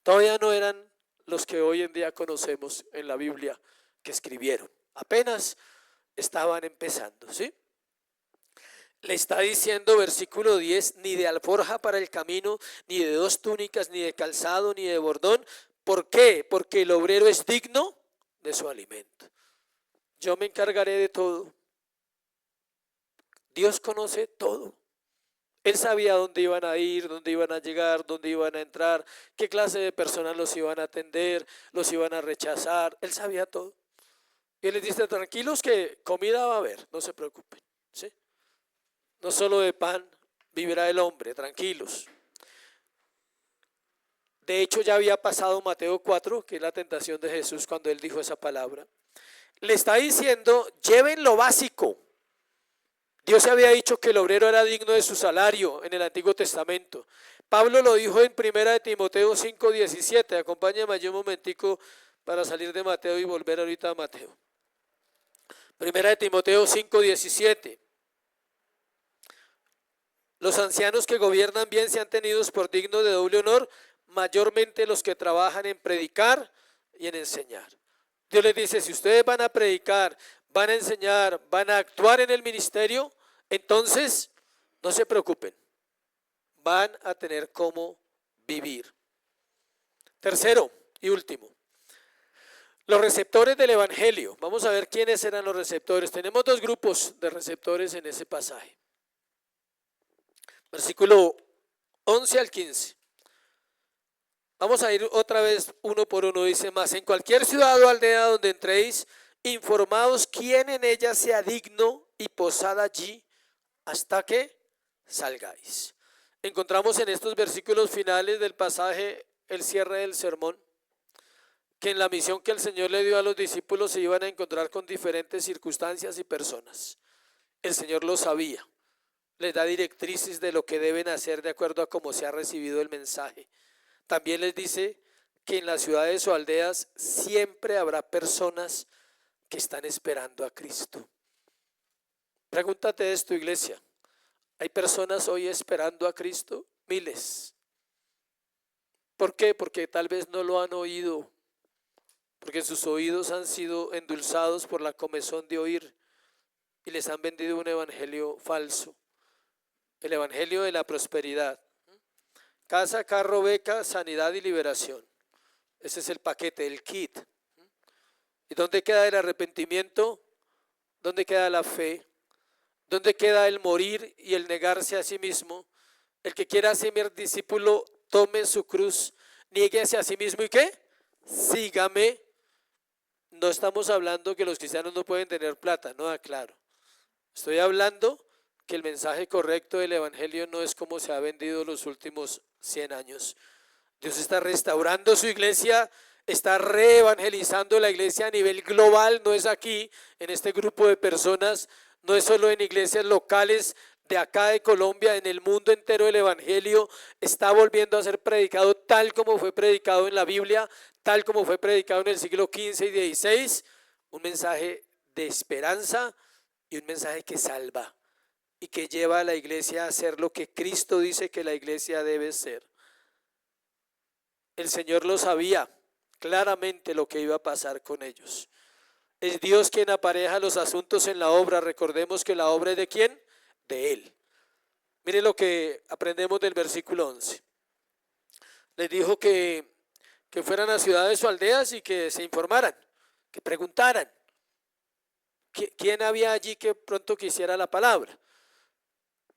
Todavía no eran los que hoy en día conocemos en la Biblia que escribieron. Apenas estaban empezando, ¿sí? Le está diciendo, versículo 10, ni de alforja para el camino, ni de 2 túnicas, ni de calzado, ni de bordón. ¿Por qué? Porque el obrero es digno de su alimento. Yo me encargaré de todo. Dios conoce todo. Él sabía dónde iban a ir, dónde iban a llegar, dónde iban a entrar, qué clase de personas los iban a atender, los iban a rechazar. Él sabía todo. Y él les dice, tranquilos que comida va a haber, no se preocupen, ¿sí? No solo de pan vivirá el hombre, tranquilos. De hecho, ya había pasado Mateo 4, que es la tentación de Jesús cuando él dijo esa palabra. Le está diciendo, lleven lo básico. Dios había dicho que el obrero era digno de su salario en el Antiguo Testamento. Pablo lo dijo en 1 Timoteo 5:17. Acompáñame allí un momentico para salir de Mateo y volver ahorita a Mateo. 1 Timoteo 5:17. Los ancianos que gobiernan bien sean tenidos por dignos de doble honor, mayormente los que trabajan en predicar y en enseñar. Dios les dice, si ustedes van a predicar, van a enseñar, van a actuar en el ministerio, entonces no se preocupen, van a tener cómo vivir. Tercero y último, los receptores del evangelio. Vamos a ver quiénes eran los receptores. Tenemos 2 grupos de receptores en ese pasaje. Versículo 11 al 15. Vamos a ir otra vez uno por uno. Dice más, en cualquier ciudad o aldea donde entréis, informaos quién en ella sea digno y posad allí hasta que salgáis. Encontramos en estos versículos finales del pasaje el cierre del sermón, que en la misión que el Señor le dio a los discípulos se iban a encontrar con diferentes circunstancias y personas. El Señor lo sabía. Les da directrices de lo que deben hacer de acuerdo a cómo se ha recibido el mensaje. También les dice que en las ciudades o aldeas siempre habrá personas que están esperando a Cristo. Pregúntate esto, iglesia. ¿Hay personas hoy esperando a Cristo? Miles. ¿Por qué? Porque tal vez no lo han oído, porque sus oídos han sido endulzados por la comezón de oír y les han vendido un evangelio falso. El evangelio de la prosperidad. Casa, carro, beca, sanidad y liberación. Ese es el paquete, el kit. ¿Y dónde queda el arrepentimiento? ¿Dónde queda la fe? ¿Dónde queda el morir y el negarse a sí mismo? El que quiera ser mi discípulo, tome su cruz, niéguese a sí mismo y ¿qué? Sígame. No estamos hablando que los cristianos no pueden tener plata, no, aclaro. Estoy hablando que el mensaje correcto del evangelio no es como se ha vendido los últimos 100 años. Dios está restaurando su iglesia, está reevangelizando la iglesia a nivel global, no es aquí en este grupo de personas, no es solo en iglesias locales de acá de Colombia, en el mundo entero el evangelio está volviendo a ser predicado tal como fue predicado en la Biblia, tal como fue predicado en el siglo XV y XVI, un mensaje de esperanza y un mensaje que salva y que lleva a la iglesia a ser lo que Cristo dice que la iglesia debe ser. El Señor lo sabía claramente lo que iba a pasar con ellos. Es Dios quien apareja los asuntos en la obra. Recordemos que la obra es ¿de quién? De Él. Mire lo que aprendemos del versículo 11. Les dijo que fueran a ciudades o aldeas y que se informaran, que preguntaran quién había allí que pronto quisiera la palabra.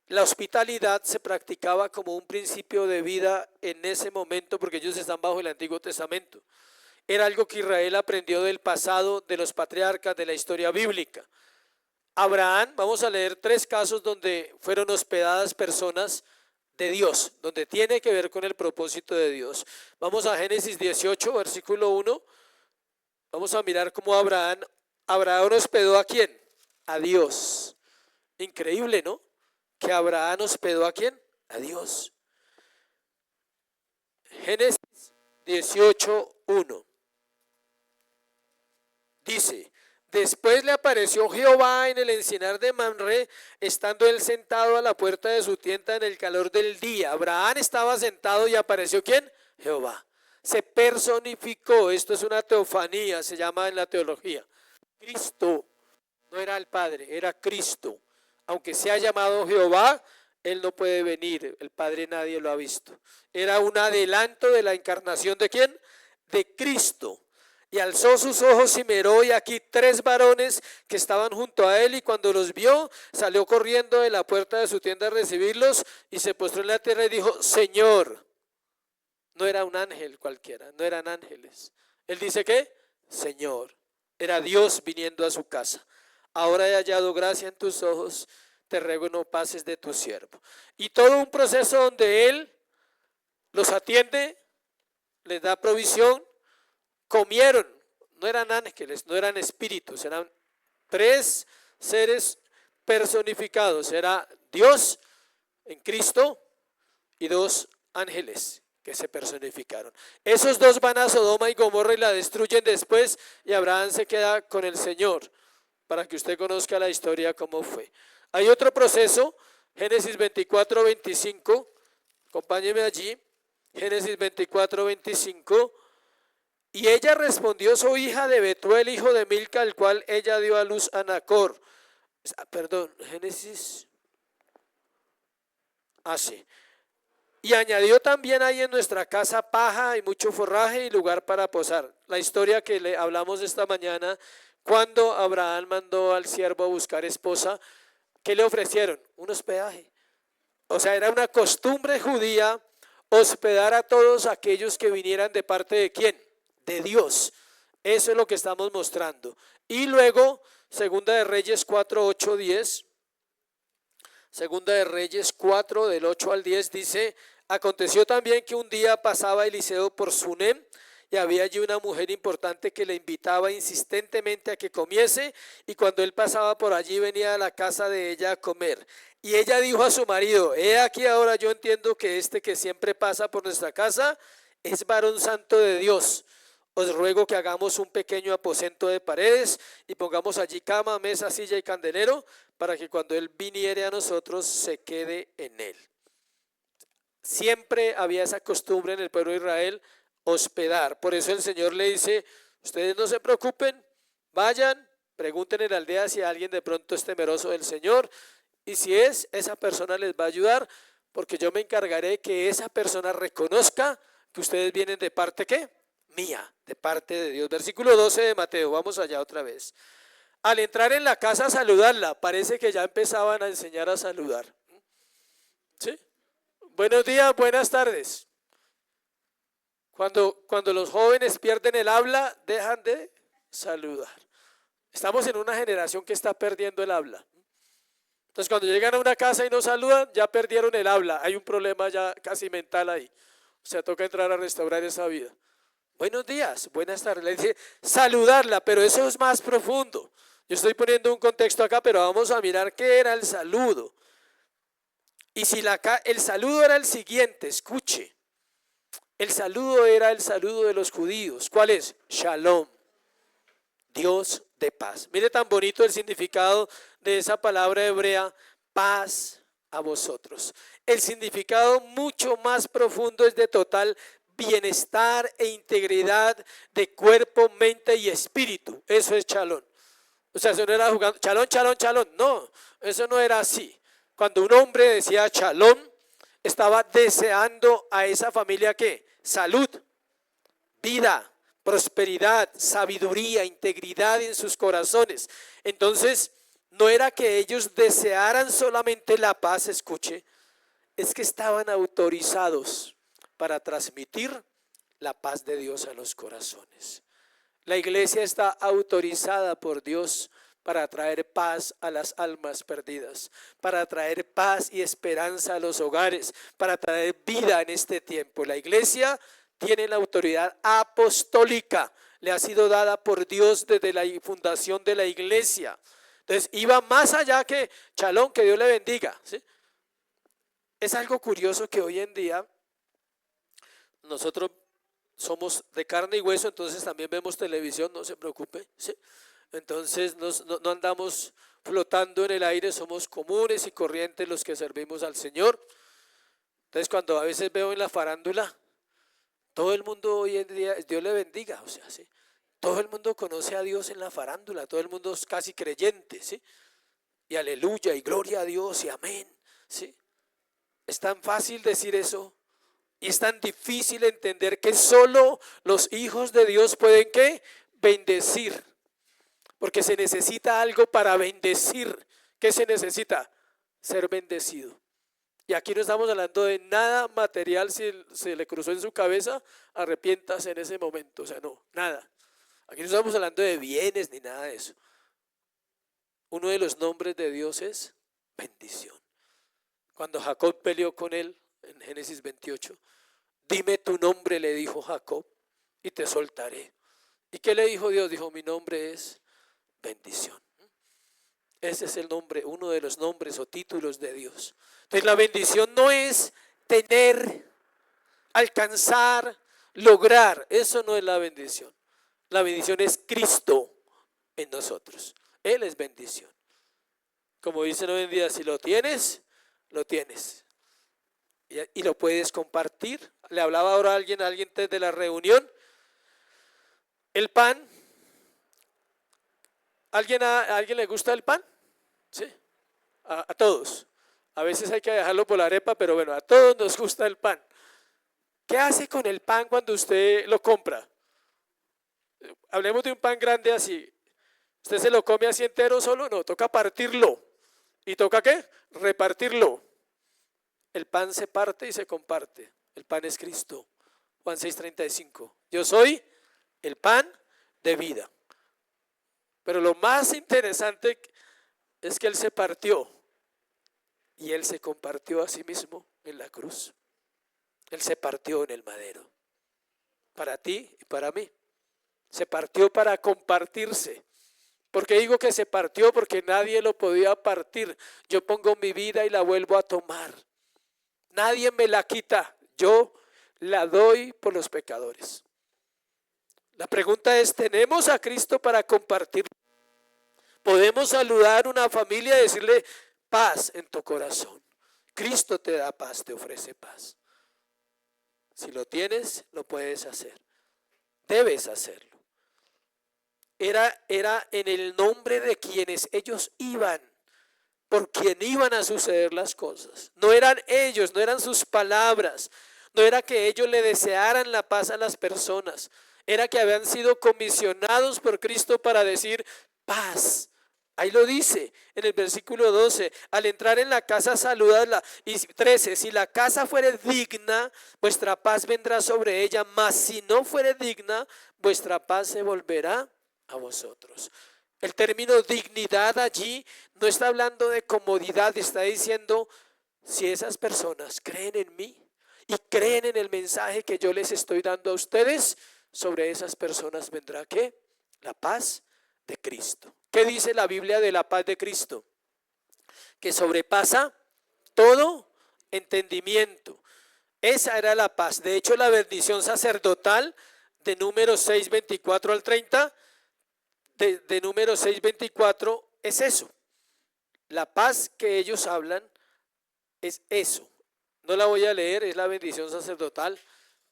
La hospitalidad se practicaba como un principio de vida en ese momento porque ellos están bajo el Antiguo Testamento. Era algo que Israel aprendió del pasado, de los patriarcas, de la historia bíblica. Abraham, vamos a leer 3 casos donde fueron hospedadas personas de Dios, donde tiene que ver con el propósito de Dios. Vamos a Génesis 18, versículo 1. Vamos a mirar cómo Abraham hospedó ¿a quién? A Dios. Increíble, ¿no? Que Abraham hospedó ¿a quién? A Dios. Génesis 18, 1. Dice: después le apareció Jehová en el encinar de Mamre, estando él sentado a la puerta de su tienda en el calor del día. Abraham estaba sentado y apareció ¿quién? Jehová. Se personificó. Esto es una teofanía, se llama en la teología. Cristo, no era el Padre, era Cristo. Aunque sea llamado Jehová, él no puede venir, el Padre nadie lo ha visto. Era un adelanto de la encarnación ¿de quién? De Cristo. Y alzó sus ojos y miró, y aquí 3 varones que estaban junto a él, y cuando los vio, salió corriendo de la puerta de su tienda a recibirlos, y se postró en la tierra y dijo: Señor. No era un ángel cualquiera, no eran ángeles. Él dice ¿qué? Señor. Era Dios viniendo a su casa. Ahora he hallado gracia en tus ojos, te ruego no pases de tu siervo. Y todo un proceso donde él los atiende, les da provisión. Comieron, no eran ángeles, no eran espíritus, eran 3 seres personificados. Era Dios en Cristo y 2 ángeles que se personificaron. Esos 2 van a Sodoma y Gomorra y la destruyen después, y Abraham se queda con el Señor, para que usted conozca la historia cómo fue. Hay otro proceso, Génesis 24, 25, acompáñeme allí, Génesis 24, 25. Y ella respondió: su hija de Betuel, hijo de Milca, el cual ella dio a luz a Nacor. Génesis. Sí. Y añadió también ahí en nuestra casa paja y mucho forraje y lugar para posar. La historia que le hablamos esta mañana, cuando Abraham mandó al siervo a buscar esposa, ¿qué le ofrecieron? Un hospedaje. O sea, era una costumbre judía hospedar a todos aquellos que vinieran de parte de ¿quién? De Dios. Eso es lo que estamos mostrando. Y luego, Segunda de Reyes 4, 8, 10. Segunda de Reyes 4, del 8 al 10 dice: aconteció también que un día pasaba Eliseo por Sunem, y había allí una mujer importante que le invitaba insistentemente a que comiese, y cuando él pasaba por allí venía a la casa de ella a comer. Y ella dijo a su marido: he aquí ahora yo entiendo que este que siempre pasa por nuestra casa es varón santo de Dios. Os ruego que hagamos un pequeño aposento de paredes y pongamos allí cama, mesa, silla y candelero, para que cuando él viniere a nosotros se quede en él. Siempre había esa costumbre en el pueblo de Israel, hospedar. Por eso el Señor le dice: ustedes no se preocupen, vayan, pregunten en la aldea si alguien de pronto es temeroso del Señor, y si es, esa persona les va a ayudar, porque yo me encargaré que esa persona reconozca que ustedes vienen de parte ¿qué? Mía, de parte de Dios. Versículo 12 de Mateo, vamos allá otra vez. Al entrar en la casa a saludarla, parece que ya empezaban a enseñar a saludar. ¿Sí? Buenos días, buenas tardes. Cuando los jóvenes pierden el habla, dejan de saludar. Estamos en una generación que está perdiendo el habla. Entonces, cuando llegan a una casa y no saludan, ya perdieron el habla. Hay un problema ya casi mental ahí. O sea, toca entrar a restaurar esa vida. Buenos días, buenas tardes. Le dice saludarla, pero eso es más profundo. Yo estoy poniendo un contexto acá, pero vamos a mirar qué era el saludo. Y si el saludo era el siguiente, escuche. El saludo era el saludo de los judíos. ¿Cuál es? Shalom, Dios de paz. Mire tan bonito el significado de esa palabra hebrea, paz a vosotros. El significado mucho más profundo es de total bienestar e integridad de cuerpo, mente y espíritu. Eso es shalom. O sea, eso no era jugando, shalom, shalom, shalom. No, eso no era así. Cuando un hombre decía shalom, estaba deseando a esa familia ¿qué? Salud, vida, prosperidad, sabiduría, integridad en sus corazones. Entonces, no era que ellos desearan solamente la paz, escuche, es que estaban autorizados para transmitir la paz de Dios a los corazones. La iglesia está autorizada por Dios para traer paz a las almas perdidas, para traer paz y esperanza a los hogares, para traer vida en este tiempo. La iglesia tiene la autoridad apostólica, le ha sido dada por Dios desde la fundación de la iglesia. Entonces iba más allá que Chalón, que Dios le bendiga, ¿sí? Es algo curioso que hoy en día nosotros somos de carne y hueso, entonces también vemos televisión, no se preocupe, ¿sí? Entonces no andamos flotando en el aire, somos comunes y corrientes los que servimos al Señor. Entonces cuando a veces veo en la farándula, todo el mundo hoy en día, Dios le bendiga, o sea, ¿sí? Todo el mundo conoce a Dios en la farándula, todo el mundo es casi creyente, ¿sí? Y aleluya, y gloria a Dios, y amén, ¿sí? Es tan fácil decir eso, y es tan difícil entender que solo los hijos de Dios pueden, ¿qué? Bendecir, porque se necesita algo para bendecir. ¿Qué se necesita? Ser bendecido. Y aquí no estamos hablando de nada material. Si se le cruzó en su cabeza, arrepiéntase en ese momento, o sea, no, nada. Aquí no estamos hablando de bienes ni nada de eso. Uno de los nombres de Dios es bendición. Cuando Jacob peleó con él en Génesis 28, dime tu nombre, le dijo Jacob, y te soltaré. ¿Y qué le dijo Dios? Dijo, mi nombre es bendición. Ese es el nombre, uno de los nombres o títulos de Dios. Entonces la bendición no es tener, alcanzar, lograr. Eso no es la bendición. La bendición es Cristo en nosotros. Él es bendición. Como dicen hoy en día, si lo tienes, lo tienes. Y lo puedes compartir. Le hablaba ahora a alguien desde la reunión. El pan. ¿A alguien le gusta el pan? Sí. A todos. A veces hay que dejarlo por la arepa, pero bueno, a todos nos gusta el pan. ¿Qué hace con el pan cuando usted lo compra? Hablemos de un pan grande así. ¿Usted se lo come así entero solo? No, toca partirlo. ¿Y toca qué? Repartirlo. El pan se parte y se comparte. El pan es Cristo. Juan 6:35. Yo soy el pan de vida. Pero lo más interesante es que Él se partió y Él se compartió a sí mismo en la cruz. Él se partió en el madero. Para ti y para mí. Se partió para compartirse. ¿Por qué digo que se partió? Porque nadie lo podía partir. Yo pongo mi vida y la vuelvo a tomar. Nadie me la quita. Yo la doy por los pecadores. La pregunta es, ¿tenemos a Cristo para compartir? Podemos saludar a una familia y decirle paz en tu corazón. Cristo te da paz, te ofrece paz. Si lo tienes, lo puedes hacer. Debes hacerlo. Era en el nombre de quienes ellos iban, por quien iban a suceder las cosas. No eran ellos, no eran sus palabras, no era que ellos le desearan la paz a las personas. Era que habían sido comisionados por Cristo para decir paz. Ahí lo dice en el versículo 12, al entrar en la casa saludadla. Y 13, si la casa fuere digna, vuestra paz vendrá sobre ella, mas si no fuere digna, vuestra paz se volverá a vosotros. El término dignidad allí no está hablando de comodidad, está diciendo, si esas personas creen en mí y creen en el mensaje que yo les estoy dando a ustedes, sobre esas personas vendrá ¿qué? La paz de Cristo. ¿Qué dice la Biblia de la paz de Cristo? Que sobrepasa todo entendimiento. Esa era la paz. De hecho, la bendición sacerdotal de Números 6, 24 al 30, de Números 6, 24 es eso. La paz que ellos hablan es eso. No la voy a leer, es la bendición sacerdotal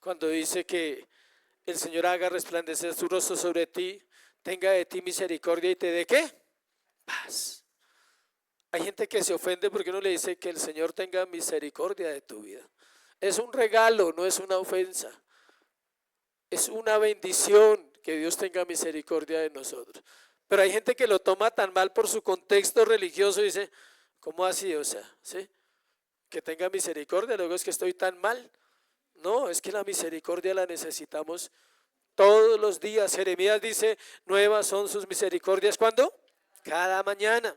cuando dice que el Señor haga resplandecer su rostro sobre ti, tenga de ti misericordia y te dé ¿qué? Paz. Hay gente que se ofende porque uno le dice que el Señor tenga misericordia de tu vida. Es un regalo, no es una ofensa. Es una bendición que Dios tenga misericordia de nosotros. Pero hay gente que lo toma tan mal por su contexto religioso y dice, ¿cómo así? O sea, ¿sí? Que tenga misericordia, luego es que estoy tan mal. No, es que la misericordia la necesitamos todos los días. Jeremías dice, nuevas son sus misericordias. ¿Cuándo? Cada mañana.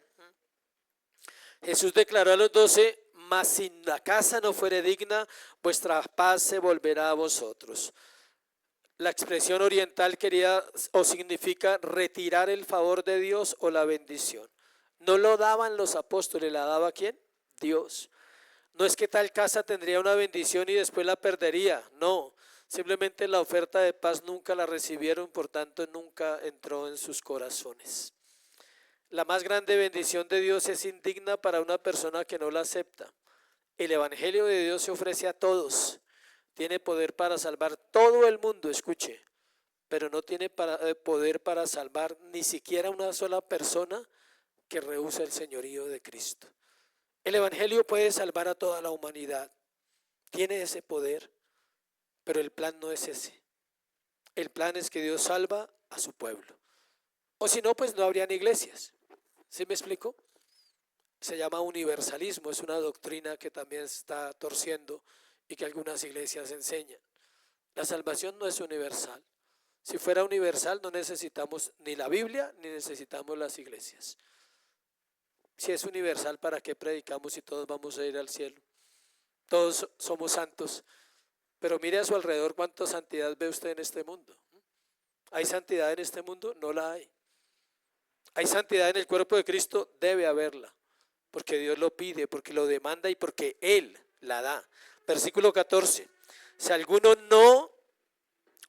Jesús declaró a los 12, mas si la casa no fuere digna, vuestra paz se volverá a vosotros. La expresión oriental quería o significa retirar el favor de Dios o la bendición. No lo daban los apóstoles, ¿la daba quién? Dios. No es que tal casa tendría una bendición y después la perdería, no. Simplemente la oferta de paz nunca la recibieron, por tanto nunca entró en sus corazones. La más grande bendición de Dios es indigna para una persona que no la acepta. El evangelio de Dios se ofrece a todos. Tiene poder para salvar todo el mundo, escuche, pero no tiene poder para salvar ni siquiera una sola persona que rehúsa el señorío de Cristo. El evangelio puede salvar a toda la humanidad. Tiene ese poder, pero el plan no es ese. El plan es que Dios salva a su pueblo. O si no, pues no habrían iglesias. ¿Sí me explico? Se llama universalismo, es una doctrina que también está torciendo y que algunas iglesias enseñan. La salvación no es universal. Si fuera universal no necesitamos ni la Biblia ni necesitamos las iglesias. Si es universal, ¿para qué predicamos si todos vamos a ir al cielo? Todos somos santos, pero mire a su alrededor cuánta santidad ve usted en este mundo. ¿Hay santidad en este mundo? No la hay. ¿Hay santidad en el cuerpo de Cristo? Debe haberla, porque Dios lo pide, porque lo demanda y porque Él la da. Versículo 14, si alguno no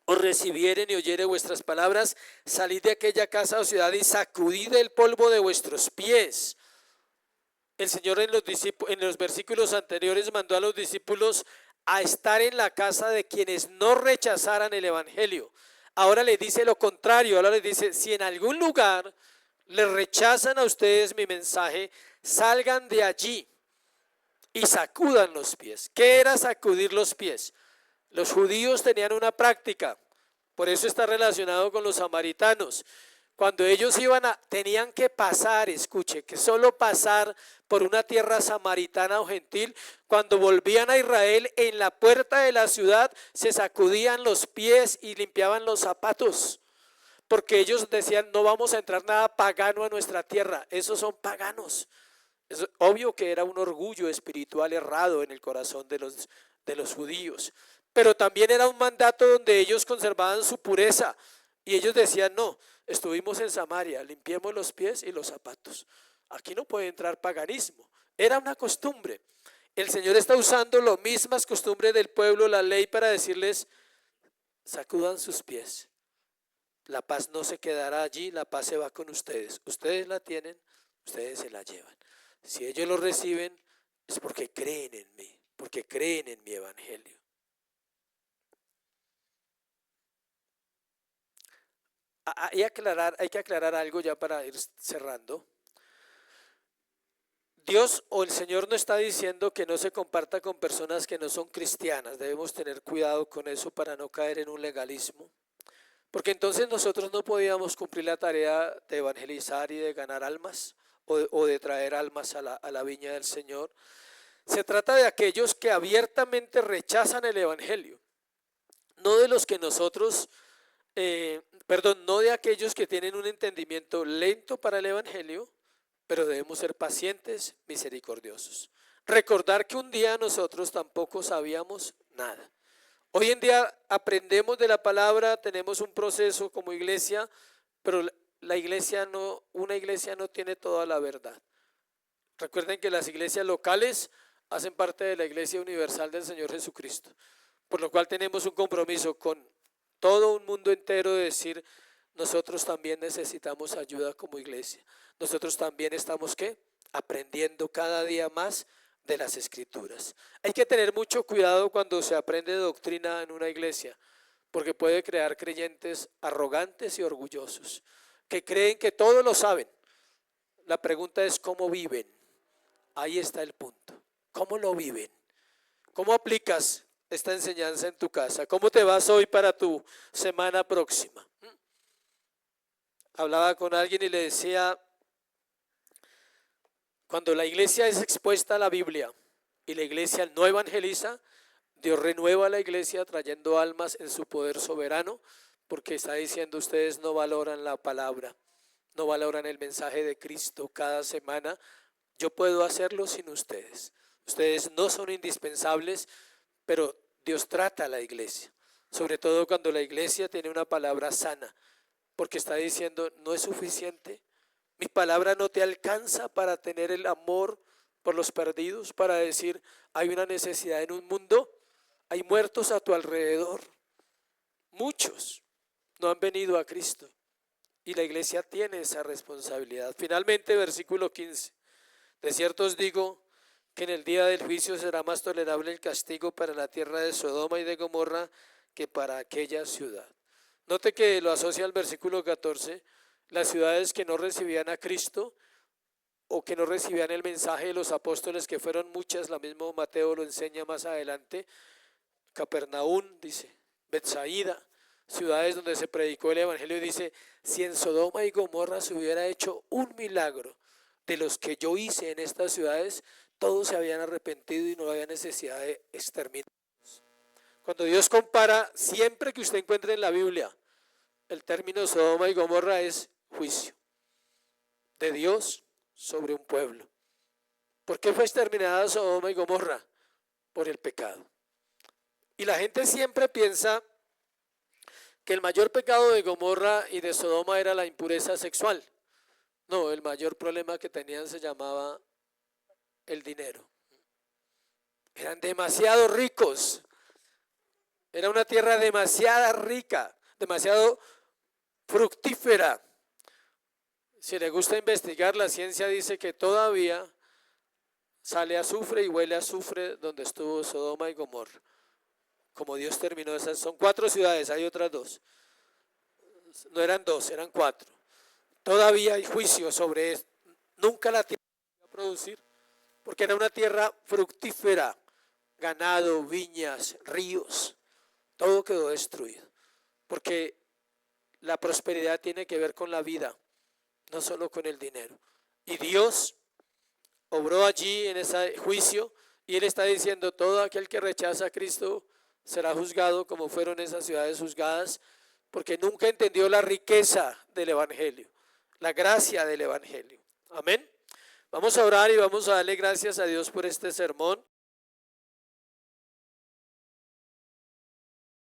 os recibiere ni oyere vuestras palabras, salid de aquella casa o ciudad y sacudid el polvo de vuestros pies. El Señor en los versículos anteriores mandó a los discípulos a estar en la casa de quienes no rechazaran el evangelio. Ahora les dice lo contrario, ahora les dice, si en algún lugar les rechazan a ustedes mi mensaje, salgan de allí y sacudan los pies. ¿Qué era sacudir los pies? Los judíos tenían una práctica, por eso está relacionado con los samaritanos. Cuando ellos tenían que pasar, escuche, que solo pasar por una tierra samaritana o gentil, cuando volvían a Israel, en la puerta de la ciudad se sacudían los pies y limpiaban los zapatos, porque ellos decían, no vamos a entrar nada pagano a nuestra tierra, esos son paganos. Es obvio que era un orgullo espiritual errado en el corazón de los judíos, pero también era un mandato donde ellos conservaban su pureza y ellos decían, no, estuvimos en Samaria, limpiemos los pies y los zapatos. Aquí no puede entrar paganismo. Era una costumbre. El Señor está usando las mismas costumbres del pueblo, la ley, para decirles, sacudan sus pies. La paz no se quedará allí, la paz se va con ustedes. Ustedes la tienen, ustedes se la llevan. Si ellos lo reciben, es porque creen en mí, porque creen en mi evangelio. Hay que aclarar algo ya para ir cerrando. Dios o el Señor no está diciendo que no se comparta con personas que no son cristianas. Debemos tener cuidado con eso para no caer en un legalismo. Porque entonces nosotros no podíamos cumplir la tarea de evangelizar y de ganar almas o de traer almas a la viña del Señor. Se trata de aquellos que abiertamente rechazan el evangelio. No de los que nosotros... no de aquellos que tienen un entendimiento lento para el evangelio, pero debemos ser pacientes, misericordiosos. Recordar que un día nosotros tampoco sabíamos nada. Hoy en día aprendemos de la palabra, tenemos un proceso como iglesia, pero una iglesia no tiene toda la verdad. Recuerden que las iglesias locales hacen parte de la iglesia universal del Señor Jesucristo, por lo cual tenemos un compromiso con todo un mundo entero de decir, nosotros también necesitamos ayuda como iglesia. Nosotros también estamos, ¿qué? Aprendiendo cada día más de las Escrituras. Hay que tener mucho cuidado cuando se aprende doctrina en una iglesia, porque puede crear creyentes arrogantes y orgullosos, que creen que todo lo saben. La pregunta es ¿cómo viven? Ahí está el punto. ¿Cómo lo viven? ¿Cómo aplicas esta enseñanza en tu casa? ¿Cómo te vas hoy para tu semana próxima? Hablaba con alguien y le decía, cuando la iglesia es expuesta a la Biblia y la iglesia no evangeliza, Dios renueva a la iglesia trayendo almas en su poder soberano, porque está diciendo ustedes no valoran la palabra, no valoran el mensaje de Cristo cada semana. Yo puedo hacerlo sin ustedes. Ustedes no son indispensables, pero Dios trata a la iglesia, sobre todo cuando la iglesia tiene una palabra sana, porque está diciendo no es suficiente. Mi palabra no te alcanza para tener el amor por los perdidos, para decir hay una necesidad en un mundo, hay muertos a tu alrededor, muchos no han venido a Cristo y la iglesia tiene esa responsabilidad. Finalmente, versículo 15, de cierto os digo que en el día del juicio será más tolerable el castigo para la tierra de Sodoma y de Gomorra que para aquella ciudad. Note que lo asocia al versículo 14, las ciudades que no recibían a Cristo o que no recibían el mensaje de los apóstoles, que fueron muchas, la misma Mateo lo enseña más adelante. Capernaum, dice, Betsaida, ciudades donde se predicó el evangelio, y dice, si en Sodoma y Gomorra se hubiera hecho un milagro de los que yo hice en estas ciudades, todos se habían arrepentido y no había necesidad de exterminar. Cuando Dios compara, siempre que usted encuentre en la Biblia el término Sodoma y Gomorra, es juicio de Dios sobre un pueblo. ¿Por qué fue exterminada Sodoma y Gomorra? Por el pecado. Y la gente siempre piensa que el mayor pecado de Gomorra y de Sodoma era la impureza sexual. No, el mayor problema que tenían se llamaba el dinero. Eran demasiado ricos. Era una tierra demasiado rica, demasiado fructífera. Si le gusta investigar, la ciencia dice que todavía sale azufre y huele a azufre donde estuvo Sodoma y Gomorra. Como Dios terminó esas, son 4 ciudades, hay otras 2. No eran 2, eran 4. Todavía hay juicio sobre esto. Nunca la tierra iba a producir, porque era una tierra fructífera, ganado, viñas, ríos, todo quedó destruido, porque la prosperidad tiene que ver con la vida, no solo con el dinero. Y Dios obró allí en ese juicio, y Él está diciendo, todo aquel que rechaza a Cristo será juzgado como fueron esas ciudades juzgadas, porque nunca entendió la riqueza del evangelio, la gracia del evangelio. Amén. Vamos a orar y vamos a darle gracias a Dios por este sermón.